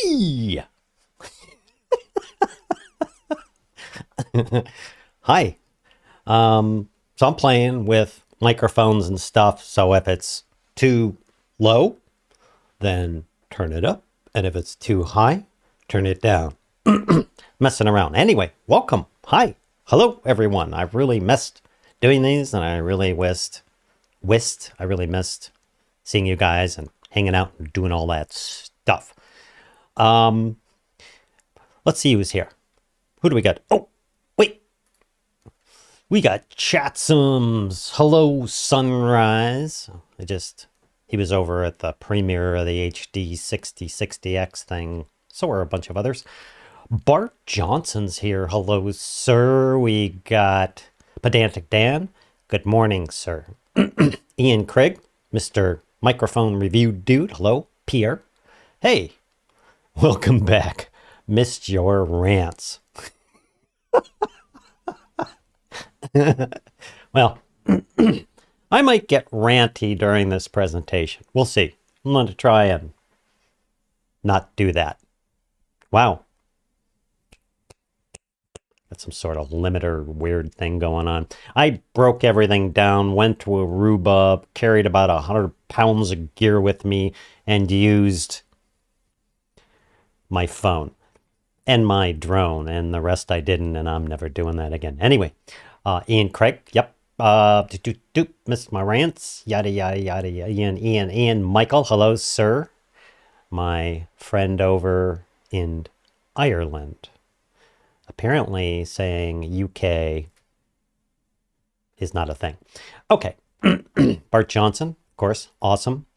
Wee! Hi. So I'm playing with microphones and stuff. So if it's too low, then turn it up. And if it's too high, turn it down. Messing around. Anyway, welcome. Hi. Hello, everyone. I've really missed doing these, and I really missed seeing you guys and hanging out and doing all that stuff. Let's see who's here. Who do we got? Oh, wait. We got Chatsums. Hello, Sunrise. He was over at the premiere of the HD 6060X thing. So are a bunch of others. Bart Johnson's here. Hello, sir. We got Pedantic Dan. Good morning, sir. Ian Craig, Mr. Microphone Review Dude. Hello, Pierre. Hey, welcome back. Missed your rants. Well, I might get ranty during this presentation. We'll see. I'm going to try and not do that. Wow. Got some sort of limiter weird thing going on. I broke everything down, went to Aruba, carried about 100 pounds of gear with me, and used my phone and my drone, and the rest I didn't, and I'm never doing that again. Anyway, Ian Craig, yep. Missed my rants, yada, yada, yada, yada. Ian, Michael, hello, sir. My friend over in Ireland. Apparently saying UK is not a thing. Okay. Bart Johnson, of course. Awesome.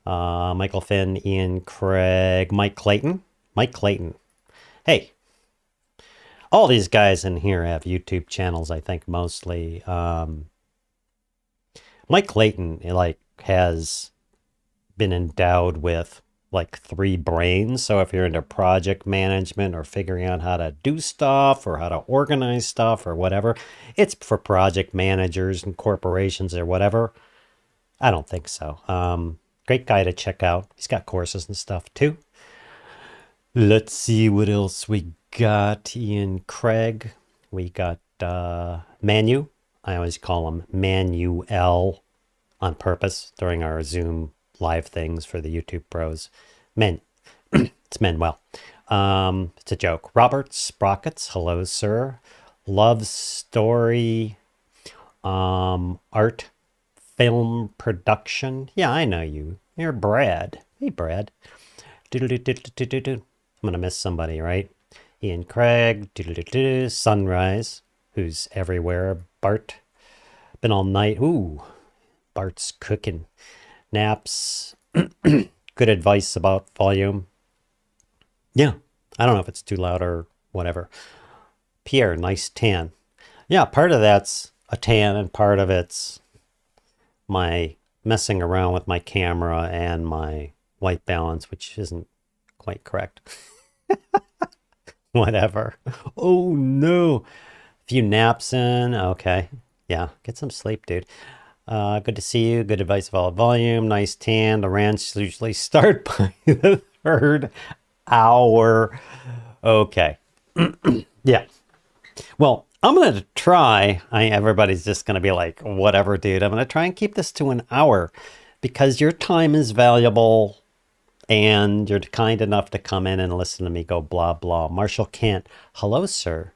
Michael Finn, Ian Craig, Mike Clayton. Hey, all these guys in here have YouTube channels, I think, mostly. Mike Clayton, has been endowed with 3 brains. So if you're into project management or figuring out how to do stuff or how to organize stuff or whatever, it's for project managers and corporations or whatever. I don't think so. Great guy to check out. He's got courses and stuff too. Let's see what else we got. Ian Craig. We got Manu. I always call him Manuel on purpose during our Zoom live things for the YouTube pros. It's Manuel. It's a joke. Robert Sprockets. Hello, sir. Love story, art, film production. Yeah, I know you. You're Brad. Hey, Brad. I'm going to miss somebody, right? Ian Craig. Sunrise, who's everywhere. Bart. Been all night. Ooh, Bart's cooking. Naps. Good advice about volume. Yeah, I don't know if it's too loud or whatever. Pierre, nice tan. Yeah, part of that's a tan and part of it's my messing around with my camera and my white balance, which isn't quite correct. Whatever. Oh no. A few naps in. Okay. Yeah, get some sleep, dude. Good to see you. Good advice of all volume. Nice tan. The rants usually start by the third hour. Okay. Yeah. Well, I'm going to try. Everybody's just going to be like, whatever, dude. I'm going to try and keep this to an hour because your time is valuable and you're kind enough to come in and listen to me go blah, blah. Marshall Kent. Hello, sir.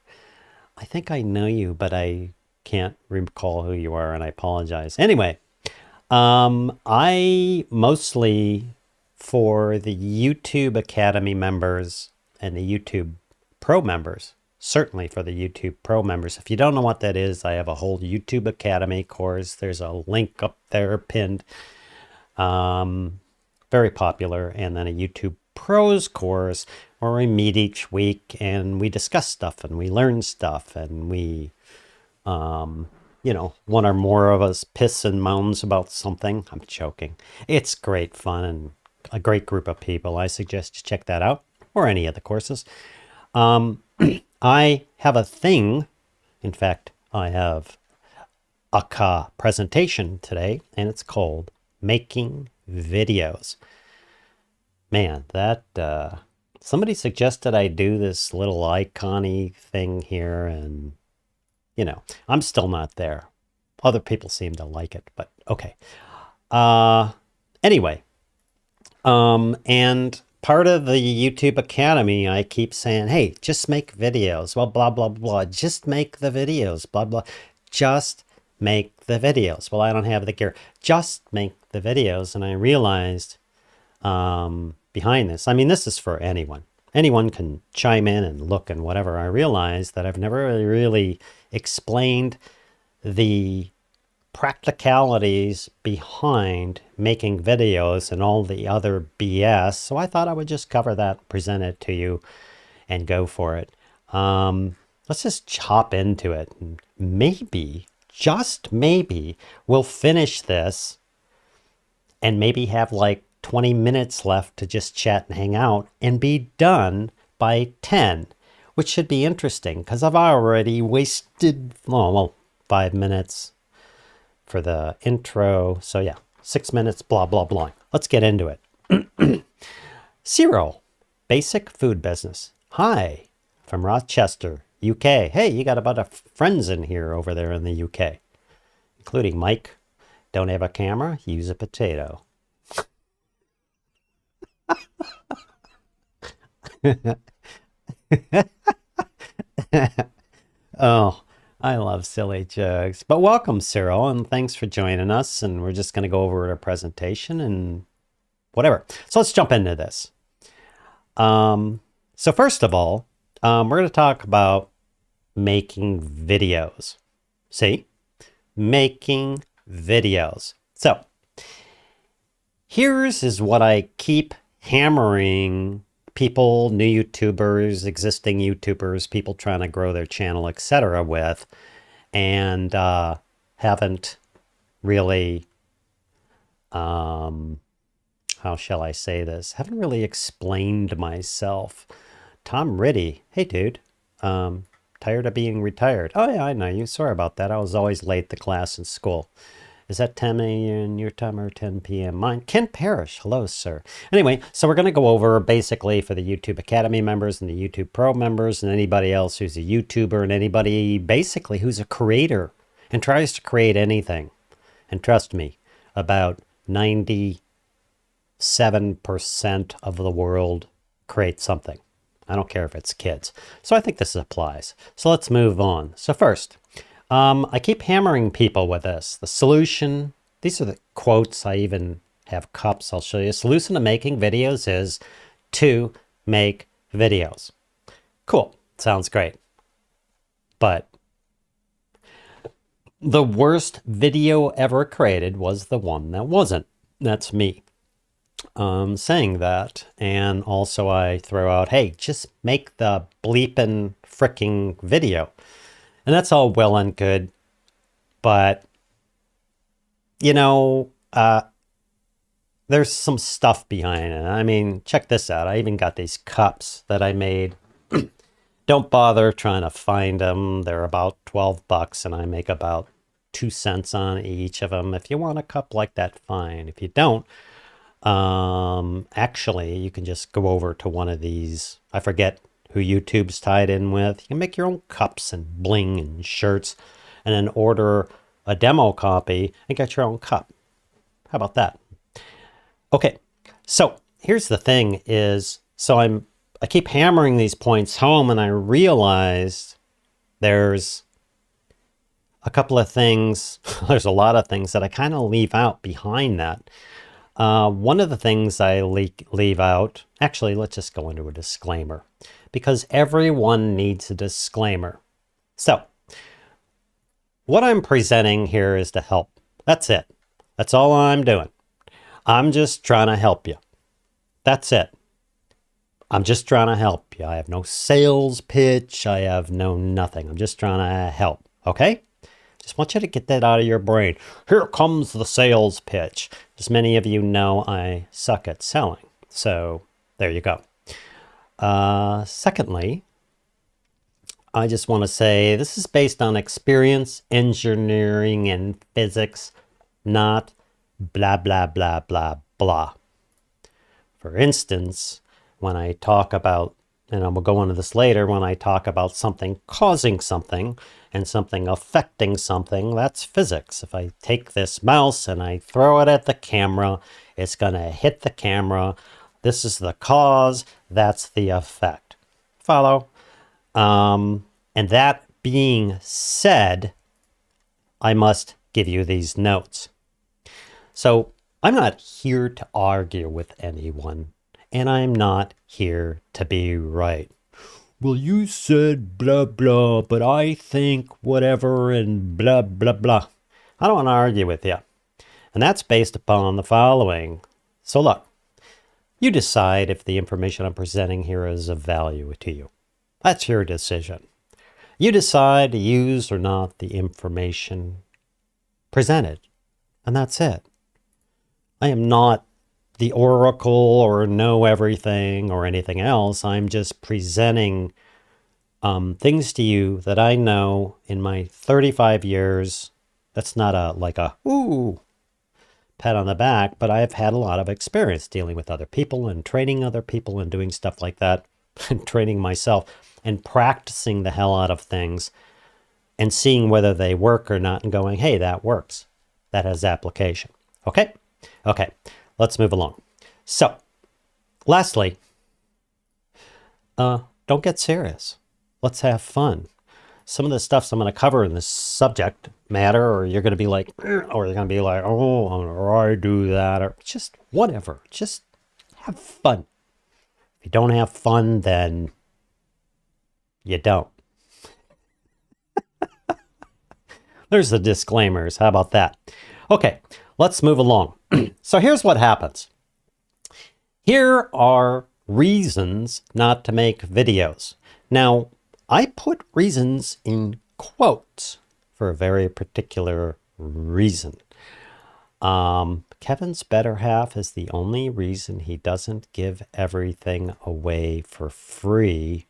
I think I know you, but I can't recall who you are and I apologize. Anyway, I mostly for the YouTube Academy members and the YouTube Pro members, certainly for the YouTube Pro members. If you don't know what that is, I have a whole YouTube Academy course. There's a link up there pinned. Very popular. And then a YouTube Pros course where we meet each week and we discuss stuff and we learn stuff and we, one or more of us piss and moans about something. I'm joking. It's great fun and a great group of people. I suggest you check that out or any of the courses. I have a thing. In fact, I have a presentation today and it's called Making Videos. Man, that somebody suggested I do this little icon-y thing here and I'm still not there. Other people seem to like it, but okay. Anyway, and part of the YouTube Academy, I keep saying, hey, just make videos. Well, blah, blah, blah. Just make the videos, blah, blah. Just make the videos. Well, I don't have the gear. Just make the videos. And I realized behind this, this is for anyone. Anyone can chime in and look and whatever. I realized that I've never really explained the practicalities behind making videos and all the other BS. So I thought I would just cover that, present it to you, and go for it. Let's just chop into it. Maybe, just maybe, we'll finish this and maybe have like 20 minutes left to just chat and hang out and be done by 10, which should be interesting because I've already wasted, 5 minutes for the intro. So yeah, 6 minutes, blah, blah, blah. Let's get into it. Cyril, basic food business. Hi, from Rochester, UK. Hey, you got a bunch of friends in here over there in the UK, including Mike. Don't have a camera? Use a potato. Oh, I love silly jokes. But welcome, Cyril, and thanks for joining us. And we're just going to go over our presentation and whatever. So let's jump into this. So first of all, we're going to talk about making videos. See? Making videos. So here's is what I keep hammering people, new YouTubers, existing YouTubers, people trying to grow their channel, etc. with, and haven't really, how shall I say this? Haven't really explained myself. Tom Riddy, hey dude, tired of being retired. Oh yeah, I know you. Sorry about that. I was always late to class in school. Is that 10 a.m. your time or 10 p.m. mine? Ken Parrish, hello, sir. Anyway, so we're going to go over basically for the YouTube Academy members and the YouTube Pro members and anybody else who's a YouTuber and anybody basically who's a creator and tries to create anything. And trust me, about 97% of the world creates something. I don't care if it's kids. So I think this applies. So let's move on. So first, I keep hammering people with this. The solution, these are the quotes. I even have cups. I'll show you. Solution to making videos is to make videos. Cool. Sounds great. But the worst video ever created was the one that wasn't. That's me saying that. And also I throw out, hey, just make the bleeping fricking video. And that's all well and good, but, you know, there's some stuff behind it. I mean, check this out. I even got these cups that I made. Don't bother trying to find them. They're about 12 bucks, and I make about 2 cents on each of them. If you want a cup like that, fine. If you don't, actually, you can just go over to one of these. I forget who YouTube's tied in with. You can make your own cups and bling and shirts and then order a demo copy and get your own cup. How about that? Okay, so here's the thing is, so I keep hammering these points home and I realized there's a couple of things, there's a lot of things that I kind of leave out behind that. One of the things I leave out, actually, let's just go into a disclaimer, because everyone needs a disclaimer. So, what I'm presenting here is to help. That's it. That's all I'm doing. I'm just trying to help you. That's it. I'm just trying to help you. I have no sales pitch. I have no nothing. I'm just trying to help. Okay? Just want you to get that out of your brain. Here comes the sales pitch. As many of you know, I suck at selling. So there you go. Secondly, I just want to say this is based on experience, engineering, and physics, not blah, blah, blah, blah, blah. For instance, when I talk about, and I will go into this later, when I talk about something causing something and something affecting something, that's physics. If I take this mouse and I throw it at the camera, it's going to hit the camera. This is the cause, that's the effect. Follow? And that being said, I must give you these notes. So I'm not here to argue with anyone, and I'm not here to be right. Well, you said blah, blah, but I think whatever and blah, blah, blah. I don't want to argue with you. And that's based upon the following. So look, you decide if the information I'm presenting here is of value to you. That's your decision. You decide to use or not the information presented, and that's it. I am not the oracle or know everything or anything else. I'm just presenting things to you that I know in my 35 years. That's not like a ooh pat on the back, but I've had a lot of experience dealing with other people and training other people and doing stuff like that and training myself and practicing the hell out of things and seeing whether they work or not and going, hey, that works. That has application. Okay? Okay, let's move along. So, lastly, don't get serious. Let's have fun. Some of the stuff I'm going to cover in this subject matter, or you're going to be like, or you're going to be like, oh, or I do that, or just whatever. Just have fun. If you don't have fun, then you don't. There's the disclaimers. How about that? Okay, let's move along. So here's what happens. Here are reasons not to make videos. Now, I put reasons in quotes for a very particular reason. Kevin's better half is the only reason he doesn't give everything away for free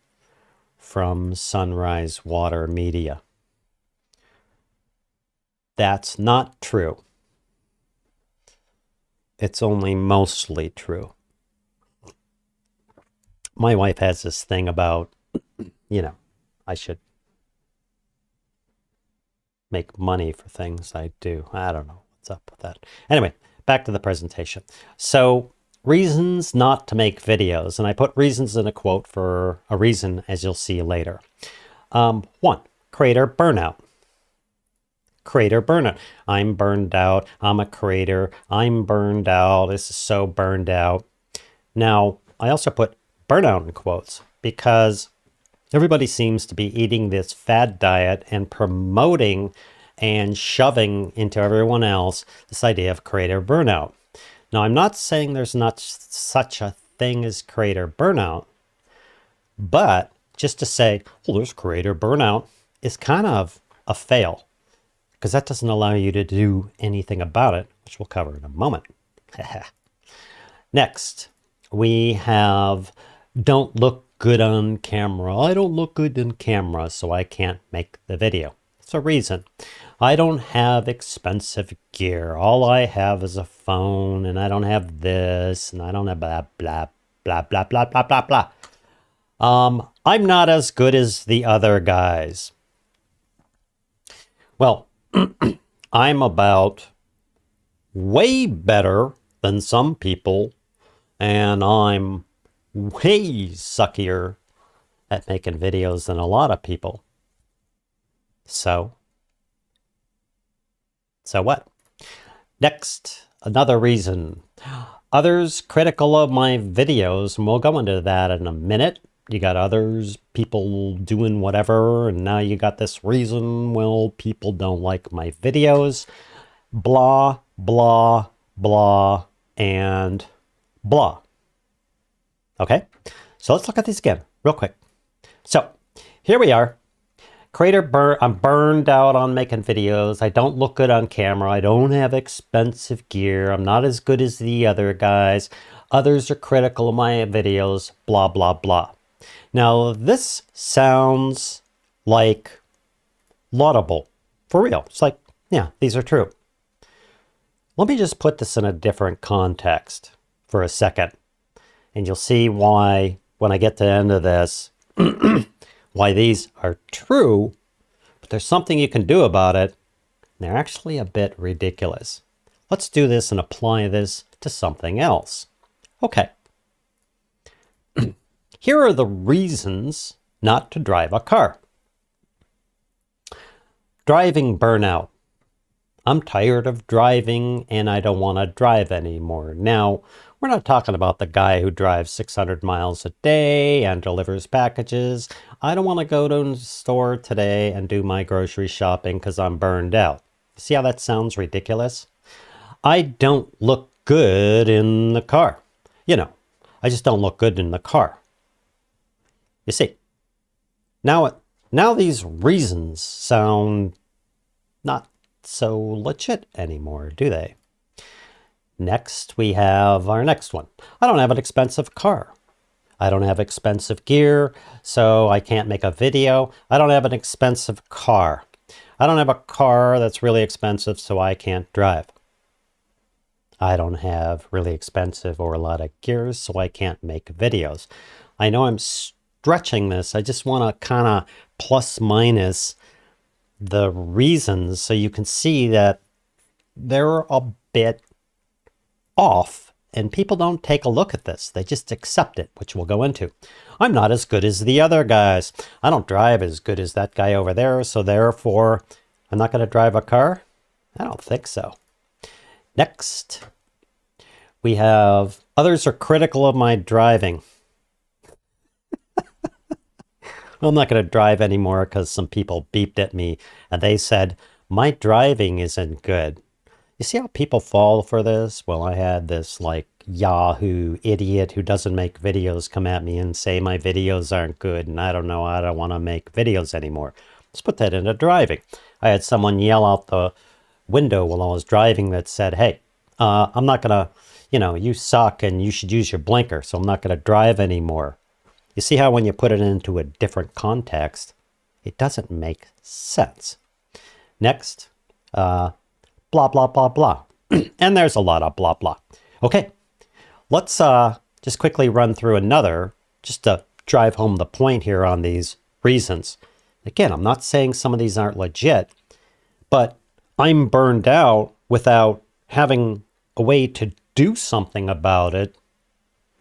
from Sunrise Water Media. That's not true. it's only mostly true. My wife has this thing about, I should make money for things I do. I don't know what's up with that. Anyway, back to the presentation. So, reasons not to make videos. And I put reasons in a quote for a reason, as you'll see later. 1, creator burnout. Creator burnout. I'm burned out. I'm a creator. I'm burned out. This is so burned out. Now, I also put burnout in quotes because everybody seems to be eating this fad diet and promoting and shoving into everyone else this idea of creator burnout. Now, I'm not saying there's not such a thing as creator burnout, but just to say, well, there's creator burnout is kind of a fail because that doesn't allow you to do anything about it, which we'll cover in a moment. Next, we have don't look good on camera. I don't look good on camera, so I can't make the video. It's a reason. I don't have expensive gear. All I have is a phone, and I don't have this, and I don't have blah, blah, blah, blah, blah, blah, blah, blah. I'm not as good as the other guys. Well, I'm about way better than some people, and I'm way suckier at making videos than a lot of people. So what? Next, another reason. Others critical of my videos, and we'll go into that in a minute. You got others, people doing whatever, and now you got this reason, well, people don't like my videos. Blah, blah, blah, and blah. Okay, so let's look at these again real quick. So here we are. I'm burned out on making videos. I don't look good on camera. I don't have expensive gear. I'm not as good as the other guys. Others are critical of my videos, blah, blah, blah. Now, this sounds like laudable. For real. It's like, yeah, these are true. Let me just put this in a different context for a second. And you'll see why, when I get to the end of this, why these are true, but there's something you can do about it. And they're actually a bit ridiculous. Let's do this and apply this to something else. Okay. Here are the reasons not to drive a car. Driving burnout. I'm tired of driving and I don't want to drive anymore. Now, we're not talking about the guy who drives 600 miles a day and delivers packages. I don't want to go to the store today and do my grocery shopping because I'm burned out. See how that sounds ridiculous? I don't look good in the car. I just don't look good in the car. You see, now these reasons sound not so legit anymore, do they? Next, we have our next one. I don't have an expensive car. I don't have expensive gear, so I can't make a video. I don't have an expensive car. I don't have a car that's really expensive, so I can't drive. I don't have really expensive or a lot of gear, so I can't make videos. I know I'm stretching this. I just want to kind of plus minus the reasons so you can see that they're a bit off and people don't take a look at this. They just accept it, which we'll go into. I'm not as good as the other guys. I don't drive as good as that guy over there, so therefore I'm not going to drive a car? I don't think so. Next, we have others are critical of my driving. I'm not going to drive anymore because some people beeped at me and they said, my driving isn't good. You see how people fall for this? Well, I had this like Yahoo idiot who doesn't make videos come at me and say my videos aren't good and I don't know, I don't want to make videos anymore. Let's put that into driving. I had someone yell out the window while I was driving that said, hey, I'm not going to, you suck and you should use your blinker, so I'm not going to drive anymore. You see how when you put it into a different context, it doesn't make sense. Next, blah, blah, blah, blah. And there's a lot of blah, blah. Okay, let's just quickly run through another, just to drive home the point here on these reasons. Again, I'm not saying some of these aren't legit, but I'm burned out without having a way to do something about it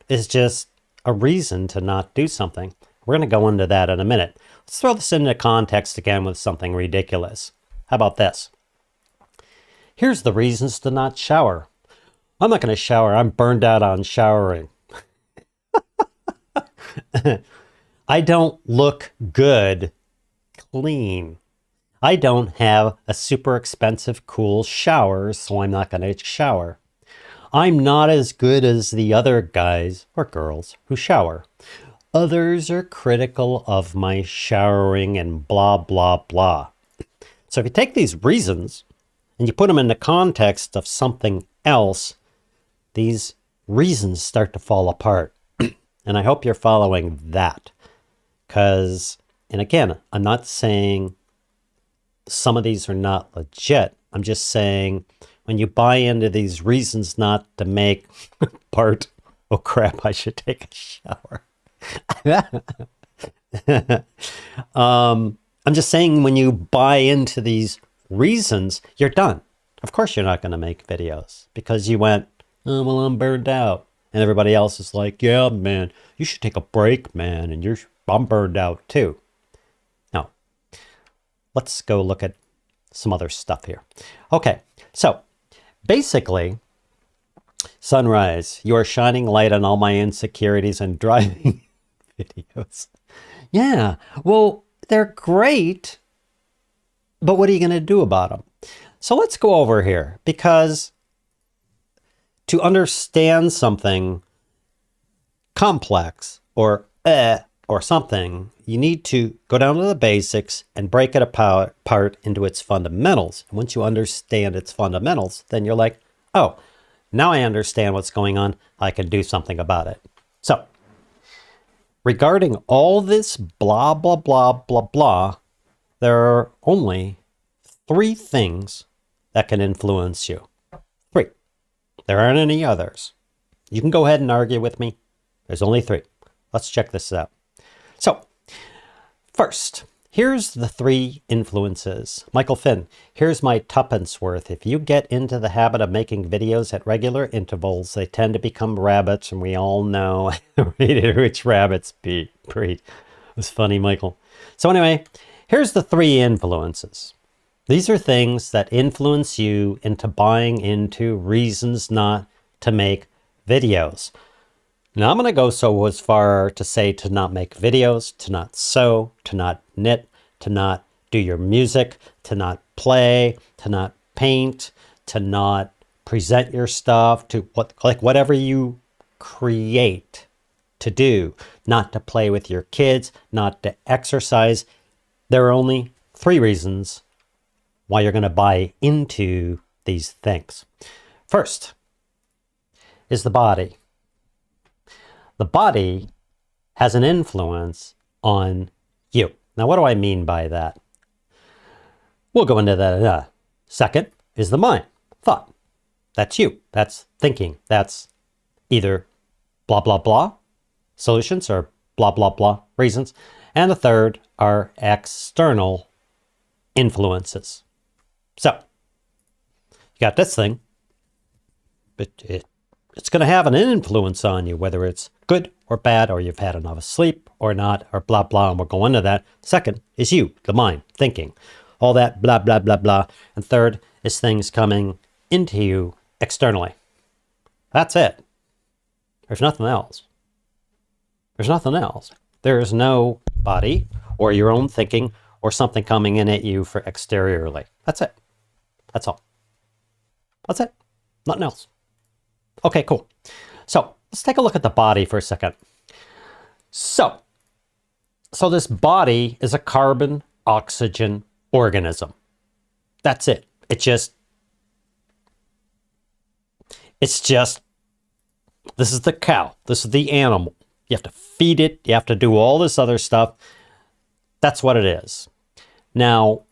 is just a reason to not do something. We're going to go into that in a minute. Let's throw this into context again with something ridiculous. How about this? Here's the reasons to not shower. I'm not going to shower. I'm burned out on showering. I don't look good clean. I don't have a super expensive, cool shower, so I'm not going to shower. I'm not as good as the other guys or girls who shower. Others are critical of my showering and blah, blah, blah. So if you take these reasons and you put them in the context of something else, these reasons start to fall apart. And I hope you're following that. Because, and again, I'm not saying some of these are not legit. I'm just saying when you buy into these reasons not to make part, oh crap, I should take a shower. I'm just saying when you buy into these reasons, you're done. Of course you're not going to make videos because you went, oh, well, I'm burned out. And everybody else is like, yeah, man, you should take a break, man. And I'm burned out too. Now, let's go look at some other stuff here. Okay, so basically, Sunrise, you are shining light on all my insecurities and driving videos. Yeah, well, they're great, but what are you going to do about them? So let's go over here, because to understand something complex or something, you need to go down to the basics and break it apart into its fundamentals. And once you understand its fundamentals, then you're like, oh, now I understand what's going on. I can do something about it. So regarding all this blah, blah, blah, blah, blah, there are only 3 things that can influence you. 3. There aren't any others. You can go ahead and argue with me. There's only 3. Let's check this out. So, first, here's the 3 influences. Michael Finn, here's my tuppence worth. If you get into the habit of making videos at regular intervals, they tend to become rabbits, and we all know which rabbits breed. It was funny, Michael. So anyway, here's the 3 influences. These are things that influence you into buying into reasons not to make videos. Now, I'm going to go so as far to say to not make videos, to not sew, to not knit, to not do your music, to not play, to not paint, to not present your stuff, to whatever you create to do, not to play with your kids, not to exercise. There are only 3 reasons why you're going to buy into these things. First is the body. The body has an influence on you. Now, what do I mean by that? We'll go into that in a second. Is the mind, thought. That's you. That's thinking. That's either blah, blah, blah solutions or blah, blah, blah reasons. And the third are external influences. So, you got this thing, but it's going to have an influence on you, whether it's good or bad, or you've had enough sleep or not, or blah, blah, and we'll go into that. Second is you, the mind, thinking, all that blah, blah, blah, blah. And third is things coming into you externally. That's it. There's nothing else. There's nothing else. There is no body or your own thinking or something coming in at you for exteriorly. That's it. That's all. That's it. Nothing else. Okay, cool. So let's take a look at the body for a second. So this body is a carbon oxygen organism. That's it. It's just, this is the cow. This is the animal. You have to feed it. You have to do all this other stuff. That's what it is. Now,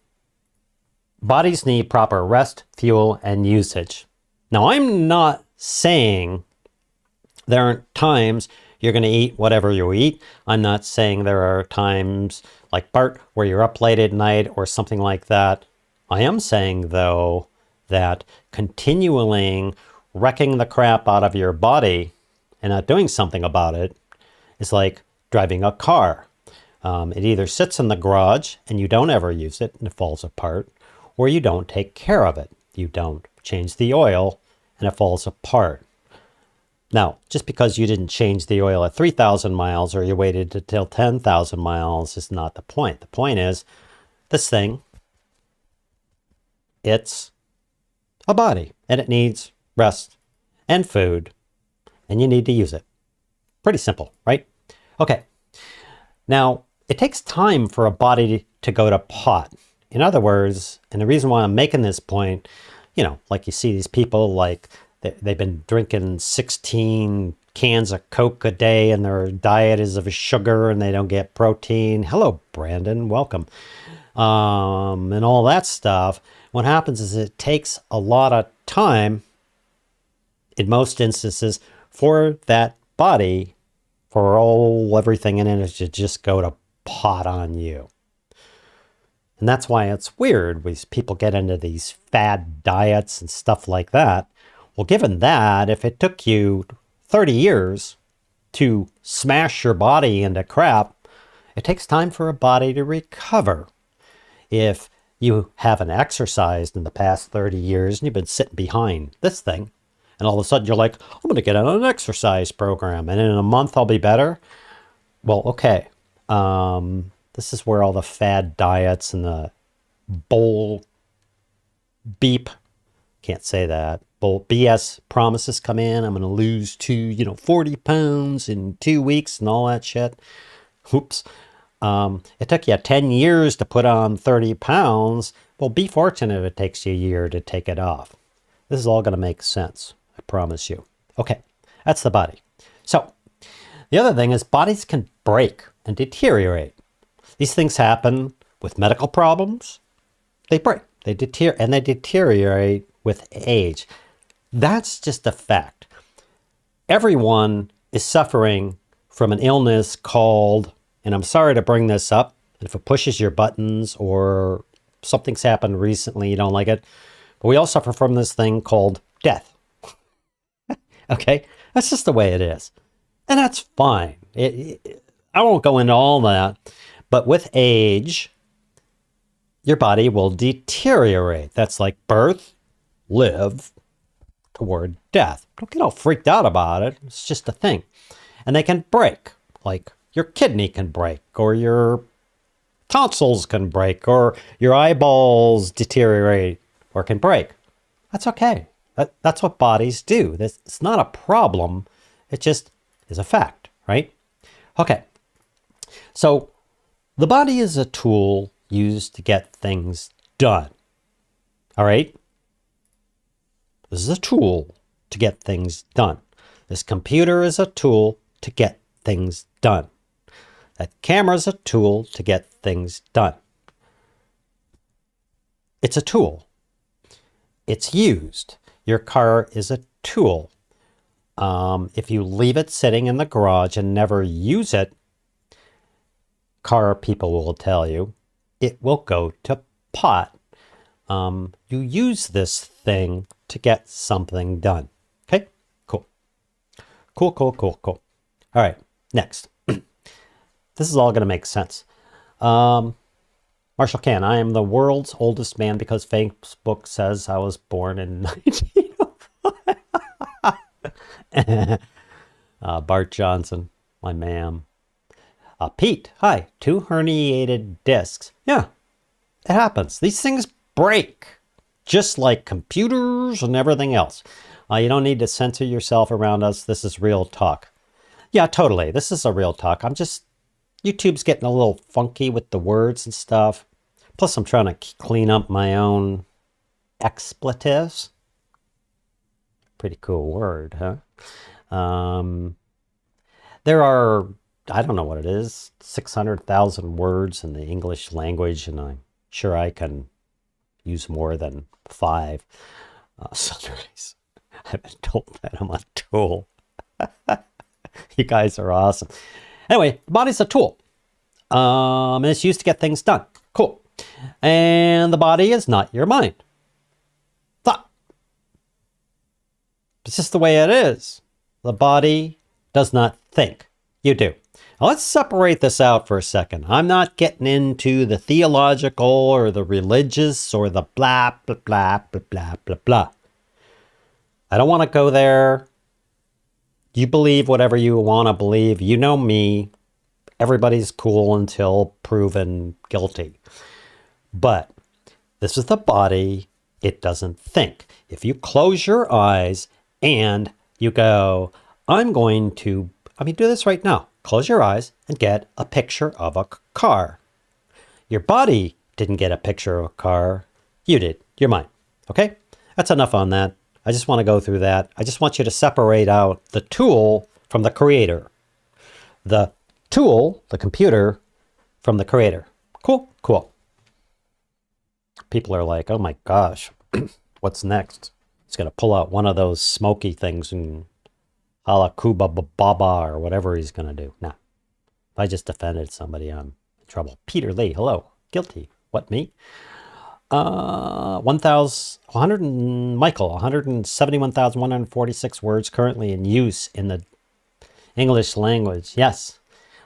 bodies need proper rest, fuel, and usage. Now, I'm not saying there aren't times you're going to eat whatever you eat. I'm not saying there are times like Bart where you're up late at night or something like that. I am saying, though, that continually wrecking the crap out of your body and not doing something about it is like driving a car. It either sits in the garage and you don't ever use it and it falls apart, or you don't take care of it. You don't change the oil and it falls apart. Now, just because you didn't change the oil at 3,000 miles or you waited until 10,000 miles is not the point. The point is, this thing, it's a body and it needs rest and food and you need to use it. Pretty simple, right? Okay. Now, it takes time for a body to go to pot. In other words, and the reason why I'm making this point, you know, like you see these people like they've been drinking 16 cans of Coke a day and their diet is of sugar and they don't get protein. Hello, Brandon. Welcome. And all that stuff. What happens is it takes a lot of time, in most instances, for that body, for everything in it to just go to pot on you. And that's why it's weird when people get into these fad diets and stuff like that. Well, given that, if it took you 30 years to smash your body into crap, it takes time for a body to recover. If you haven't exercised in the past 30 years and you've been sitting behind this thing, and all of a sudden you're like, I'm going to get on an exercise program, and in a month I'll be better. Well, okay. This is where all the fad diets and the bowl beep, can't say that, bowl BS promises come in. I'm going to lose 40 pounds in 2 weeks and all that shit. Oops. It took you 10 years to put on 30 pounds. Well, be fortunate if it takes you a year to take it off. This is all going to make sense. I promise you. Okay, that's the body. So the other thing is bodies can break and deteriorate. These things happen with medical problems. They break, they deteriorate with age. That's just a fact. Everyone is suffering from an illness called, and I'm sorry to bring this up, if it pushes your buttons or something's happened recently, you don't like it, but we all suffer from this thing called death. Okay? That's just the way it is. And that's fine. I won't go into all that, but with age, your body will deteriorate. That's like birth, live, toward death. Don't get all freaked out about it. It's just a thing. And they can break. Like your kidney can break, or your tonsils can break, or your eyeballs deteriorate or can break. That's okay. That's what bodies do. It's not a problem. It just is a fact, right? Okay. So the body is a tool used to get things done. All right? This is a tool to get things done. This computer is a tool to get things done. That camera is a tool to get things done. It's a tool. It's used. Your car is a tool. If you leave it sitting in the garage and never use it, car people will tell you, it will go to pot. You use this thing to get something done. Okay? Cool. Cool. All right, next. This is all going to make sense. Marshall Can, I am the world's oldest man because Facebook says I was born in 1905. Bart Johnson, my ma'am. Pete, hi. 2 herniated discs. Yeah, it happens. These things break, just like computers and everything else. You don't need to censor yourself around us. This is real talk. Yeah, totally. This is a real talk. YouTube's getting a little funky with the words and stuff. Plus, I'm trying to clean up my own expletives. Pretty cool word, huh? There are, I don't know what it is, 600,000 words in the English language, and I'm sure I can use more than 5. Sunrise. I've been told that I'm a tool. You guys are awesome. Anyway, the body's a tool. And it's used to get things done. Cool. And the body is not your mind. Thought. It's just the way it is. The body does not think. You do. Now let's separate this out for a second. I'm not getting into the theological or the religious or the blah, blah, blah, blah, blah, blah, blah. I don't want to go there. You believe whatever you want to believe. You know me. Everybody's cool until proven guilty. But this is the body. It doesn't think. If you close your eyes and you go, do this right now. Close your eyes and get a picture of a car. Your body didn't get a picture of a car. You did. Your mind. Okay? That's enough on that. I just want to go through that. I just want you to separate out the tool from the creator. The tool, the computer, from the creator. Cool? Cool. People are like, oh my gosh, what's next? He's going to pull out one of those smoky things and a la Cuba Baba or whatever he's going to do. Nah. If I just offended somebody, I'm in trouble. Peter Lee, hello. Guilty. What, me? 171,146 words currently in use in the English language. Yes.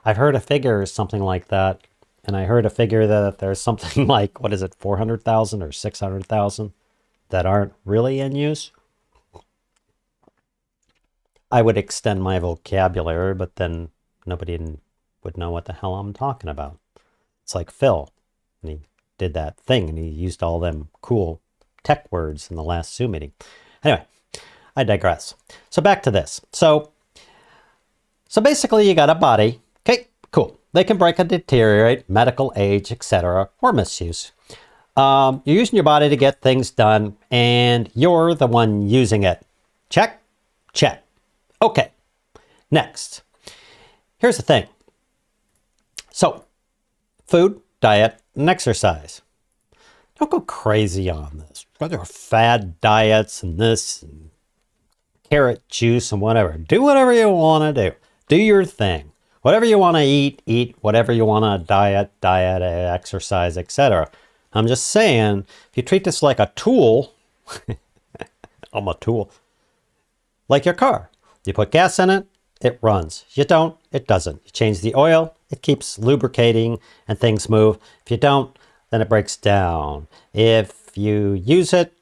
I've heard a figure or something like that. And I heard a figure that there's something like, 400,000 or 600,000 that aren't really in use. I would extend my vocabulary, but then nobody would know what the hell I'm talking about. It's like Phil, and he did that thing, and he used all them cool tech words in the last Zoom meeting. Anyway, I digress. So back to this. So basically you got a body. Okay, cool. They can break and deteriorate, medical age, etc., or misuse. You're using your body to get things done, and you're the one using it. Check? Check. Okay, next. Here's the thing. So, food, diet, and exercise. Don't go crazy on this. There are fad diets and this, and carrot juice and whatever. Do whatever you want to do. Do your thing. Whatever you want to eat, eat. Whatever you want to diet, exercise, etc. I'm just saying, if you treat this like a tool, I'm a tool, like your car. You put gas in it, it runs. You don't, it doesn't. You change the oil, it keeps lubricating and things move. If you don't, then it breaks down. If you use it,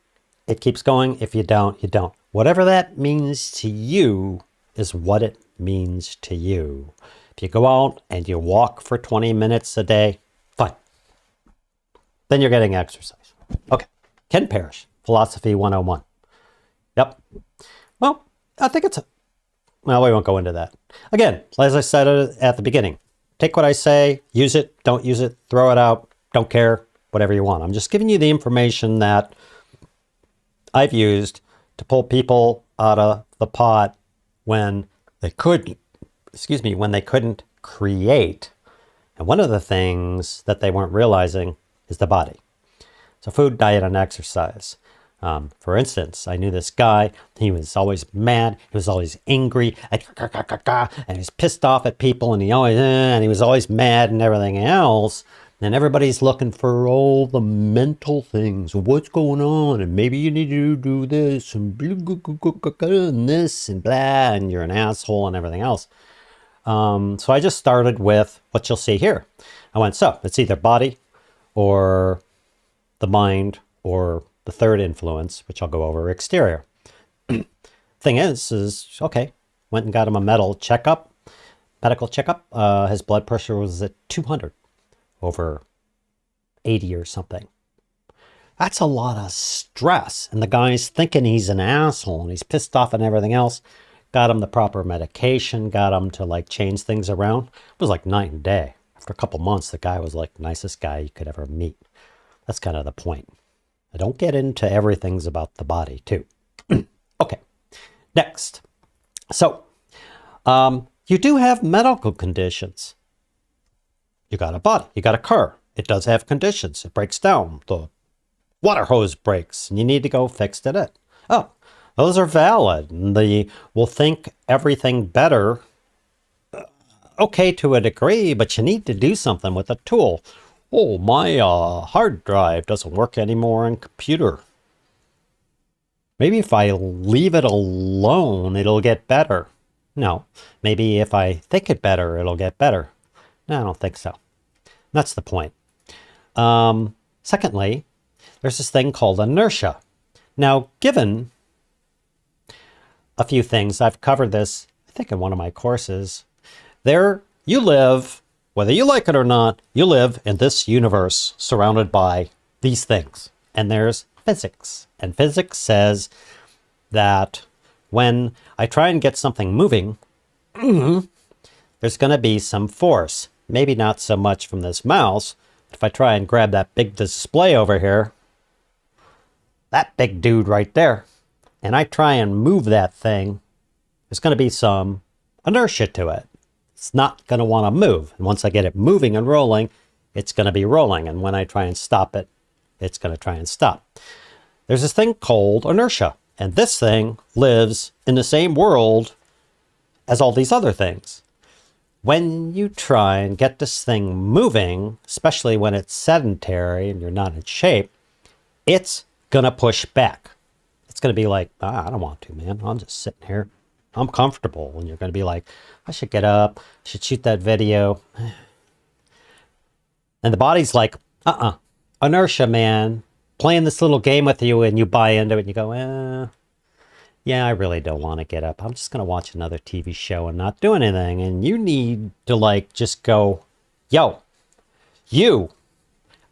it keeps going. If you don't, you don't. Whatever that means to you is what it means to you. If you go out and you walk for 20 minutes a day, fine. Then you're getting exercise. Okay. Ken Parrish, Philosophy 101. Yep. Well, I think well, we won't go into that. Again, as I said at the beginning, take what I say, use it, don't use it, throw it out, don't care, whatever you want. I'm just giving you the information that I've used to pull people out of the pot when they couldn't create. And one of the things that they weren't realizing is the body. So food, diet, and exercise. For instance, I knew this guy. He was always mad. He was always angry, and he was pissed off at people, and he was always mad and everything else. And everybody's looking for all the mental things. What's going on? And maybe you need to do this and this and blah, and you're an asshole and everything else. So I just started with what you'll see here. I went, so it's either body or the mind or the third influence, which I'll go over, exterior. Thing is okay, went and got him a medical checkup. His blood pressure was at 200 over 80 or something. That's a lot of stress. And the guy's thinking he's an asshole and he's pissed off and everything else. Got him the proper medication, got him to change things around. It was like night and day. After a couple months, the guy was like the nicest guy you could ever meet. That's kind of the point. I don't get into everything's about the body too. Okay, next. So, you do have medical conditions. You got a body, you got a car. It does have conditions. It breaks down. The water hose breaks and you need to go fix it. Oh, Those are valid. And the will think everything better, okay, to a degree, but you need to do something with the tool. Oh, my hard drive doesn't work anymore on computer. Maybe if I leave it alone, it'll get better. No, maybe if I think it better, it'll get better. No, I don't think so. That's the point. Secondly, there's this thing called inertia. Now, given a few things, I've covered this, I think, in one of my courses. There, you live, whether you like it or not, you live in this universe surrounded by these things. And there's physics. And physics says that when I try and get something moving, there's going to be some force. Maybe not so much from this mouse, but if I try and grab that big display over here, that big dude right there, and I try and move that thing, there's going to be some inertia to it. It's not going to want to move. And once I get it moving and rolling, it's going to be rolling. And when I try and stop it, it's going to try and stop. There's this thing called inertia. And this thing lives in the same world as all these other things. When you try and get this thing moving, especially when it's sedentary and you're not in shape, it's going to push back. It's going to be like, I don't want to, man. I'm just sitting here. I'm comfortable. And you're going to be like, I should get up. I should shoot that video. And the body's like, inertia, man. Playing this little game with you, and you buy into it and you go, yeah, I really don't want to get up. I'm just going to watch another TV show and not do anything. And you need to like just go, yo,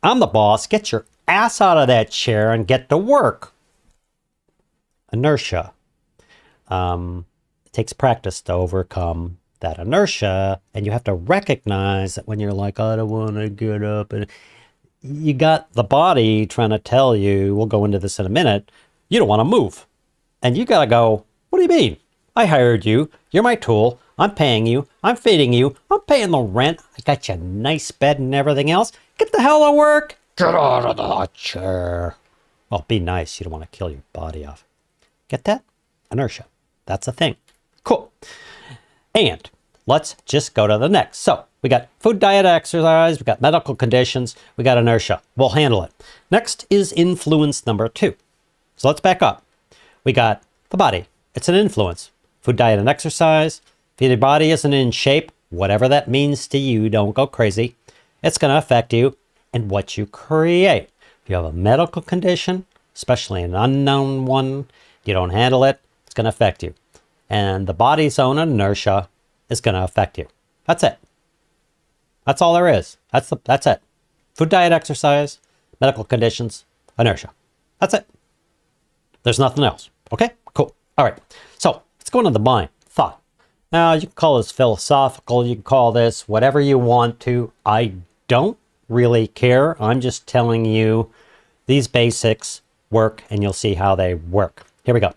I'm the boss. Get your ass out of that chair and get to work. Inertia. It takes practice to overcome that inertia, and you have to recognize that when you're like, I don't want to get up, and you got the body trying to tell you, we'll go into this in a minute, you don't want to move. And you got to go, what do you mean? I hired you. You're my tool. I'm paying you. I'm feeding you. I'm paying the rent. I got you a nice bed and everything else. Get the hell to work. Get out of the chair. Well, be nice. You don't want to kill your body off. Get that? Inertia. That's a thing. Cool. And let's just go to the next. So we got food, diet, exercise. We got medical conditions. We got inertia. We'll handle it. Next is influence number 2. So let's back up. We got the body. It's an influence. Food, diet, and exercise. If your body isn't in shape, whatever that means to you, don't go crazy. It's going to affect you and what you create. If you have a medical condition, especially an unknown one, you don't handle it, it's going to affect you. And the body's own inertia is going to affect you. That's it. That's all there is. That's it. Food, diet, exercise, medical conditions, inertia. That's it. There's nothing else. Okay? Cool. All right. So let's go into the mind. Thought. Now, you can call this philosophical. You can call this whatever you want to. I don't really care. I'm just telling you these basics work, and you'll see how they work. Here we go.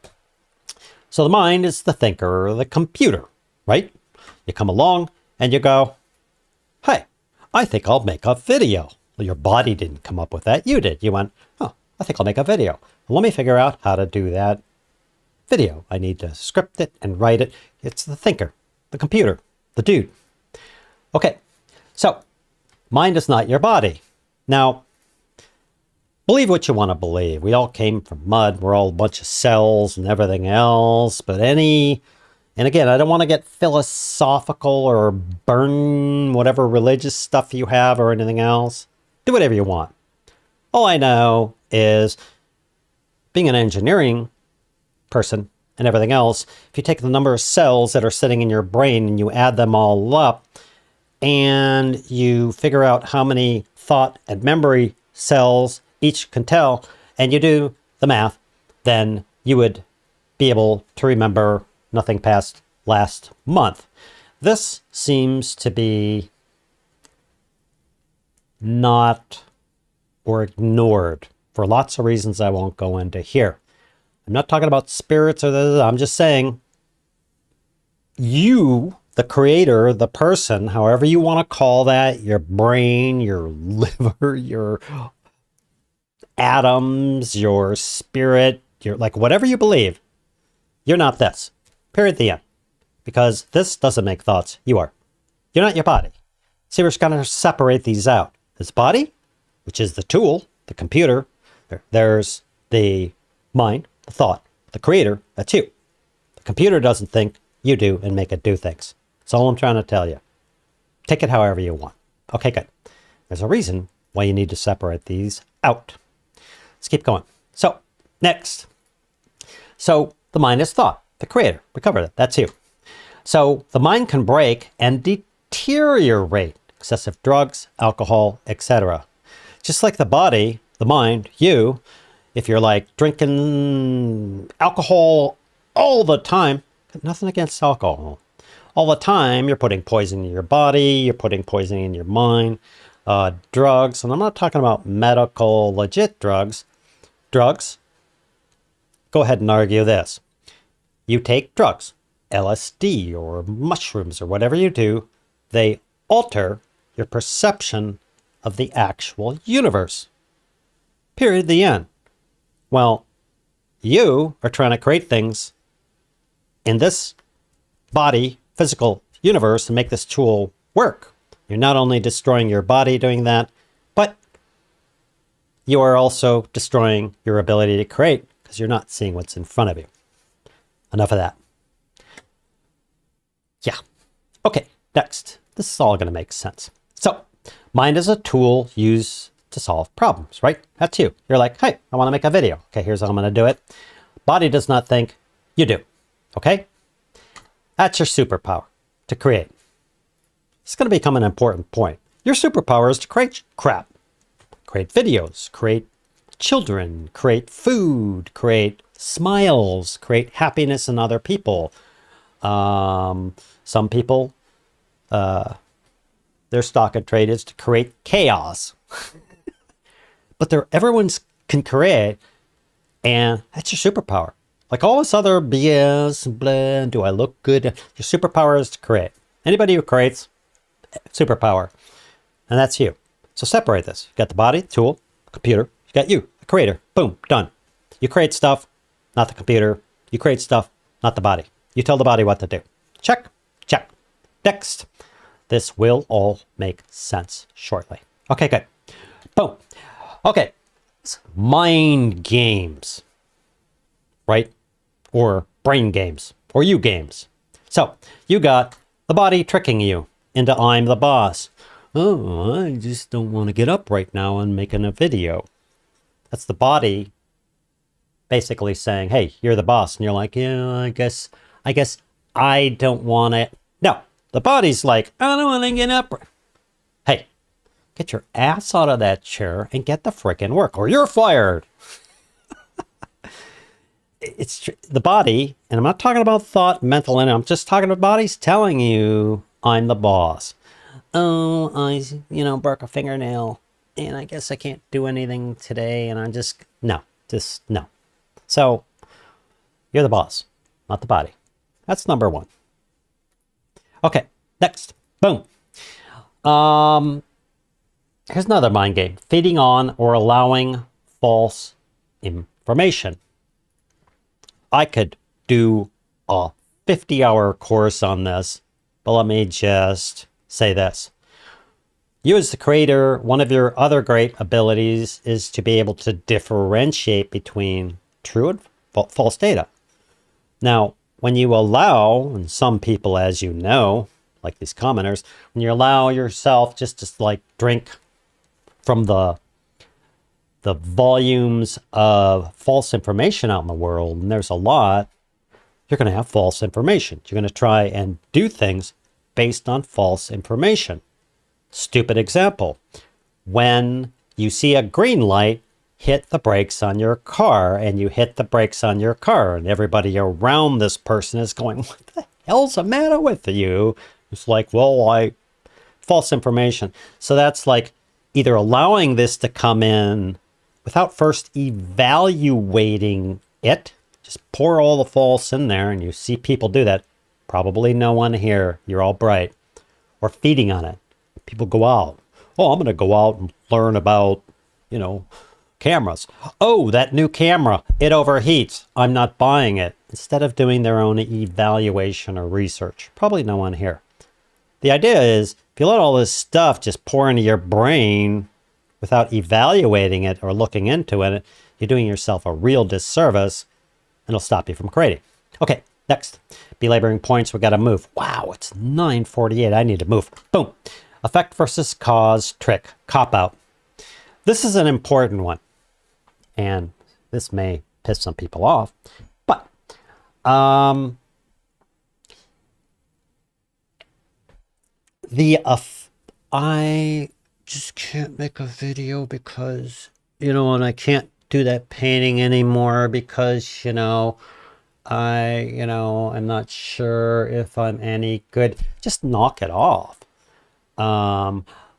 So the mind is the thinker, or the computer, right? You come along and you go, hey, I think I'll make a video. Well, your body didn't come up with that. You did. You went, oh, I think I'll make a video. Well, let me figure out how to do that video. I need to script it and write it. It's the thinker, the computer, the dude. Okay, so mind is not your body. Now, believe what you want to believe. We all came from mud. We're all a bunch of cells and everything else. But and again, I don't want to get philosophical or burn whatever religious stuff you have or anything else. Do whatever you want. All I know is being an engineering person and everything else, if you take the number of cells that are sitting in your brain and you add them all up and you figure out how many thought and memory cells each can tell, and you do the math, then you would be able to remember nothing past last month. This seems to be not or ignored for lots of reasons I won't go into here. I'm not talking about spirits or this. I'm just saying you, the creator, the person, however you want to call that, your brain, your liver, your atoms, your spirit, your like whatever you believe, You're not this. Period. The end. Because this doesn't make thoughts. You are. You're not your body. See, we're just going to separate these out. This body, which is the tool, the computer. There's the mind, the thought, the creator. That's you. The computer doesn't think. You do and make it do things. That's all I'm trying to tell you. Take it however you want. Okay, good. There's a reason why you need to separate these out. Let's keep going. So, next. So, the mind is thought, the creator. We covered it. That's you. So, the mind can break and deteriorate. Excessive drugs, alcohol, etc. Just like the body, the mind, you, if you're like drinking alcohol all the time, nothing against alcohol. All the time, you're putting poison in your body, you're putting poison in your mind, drugs, and I'm not talking about medical, legit drugs. Drugs, go ahead and argue this. You take drugs, LSD or mushrooms or whatever you do, they alter your perception of the actual universe. Period. The end. Well, you are trying to create things in this body, physical universe and make this tool work. You're not only destroying your body doing that, but you are also destroying your ability to create because you're not seeing what's in front of you. Enough of that. Yeah. Okay, next. This is all going to make sense. So, mind is a tool used to solve problems, right? That's you. You're like, hey, I want to make a video. Okay, here's how I'm going to do it. Body does not think. You do. Okay? That's your superpower, to create. It's going to become an important point. Your superpower is to create crap. Create videos, create children, create food, create smiles, create happiness in other people. Some people, their stock and trade is to create chaos. But everyone's can create, and that's your superpower. Like all this other BS and blah, do I look good? Your superpower is to create. Anybody who creates, superpower. And that's you. So separate this. You got the body, the tool, the computer. You got you, the creator. Boom, done. You create stuff, not the computer. You create stuff, not the body. You tell the body what to do. Check, check. Next. This will all make sense shortly. Okay, good. Boom. Okay. Mind games. Right? Or brain games. Or you games. So, you got the body tricking you into I'm the boss. Oh, I just don't want to get up right now and making a video. That's the body basically saying, hey, you're the boss. And you're like, yeah, I guess I don't want it. No, the body's like, I don't want to get up. Hey, get your ass out of that chair and get the frickin' work or you're fired. It's the body, and I'm not talking about thought, mental, and I'm just talking about bodies telling you I'm the boss. Oh, I, broke a fingernail, and I guess I can't do anything today, and I'm just no. So, you're the boss, not the body. That's number one. Okay, next. Boom. Here's another mind game. Feeding on or allowing false information. I could do a 50-hour course on this, but let me just say this. You as the creator, one of your other great abilities is to be able to differentiate between true and false data. Now, when you allow, and some people, as you know, like these commenters, when you allow yourself just to like drink from the volumes of false information out in the world, and there's a lot, you're going to have false information. You're going to try and do things based on false information. Stupid example. When you see a green light, hit the brakes on your car, and you hit the brakes on your car, and everybody around this person is going, what the hell's the matter with you? It's like, well, false information. So that's like either allowing this to come in without first evaluating it, just pour all the false in there, and you see people do that. Probably no one here. You're all bright. Or feeding on it. People go out. Oh, I'm going to go out and learn about, cameras. Oh, that new camera, it overheats. I'm not buying it. instead of doing their own evaluation or research. Probably no one here. The idea is, if you let all this stuff just pour into your brain without evaluating it or looking into it, you're doing yourself a real disservice, and it'll stop you from creating. Okay, next. Belaboring points, we got to move. Wow, it's 9:48. I need to move. Boom. Effect versus cause trick. Cop-out. This is an important one, and this may piss some people off, but I just can't make a video because, and I can't do that painting anymore because, I'm not sure if I'm any good. Just knock it off.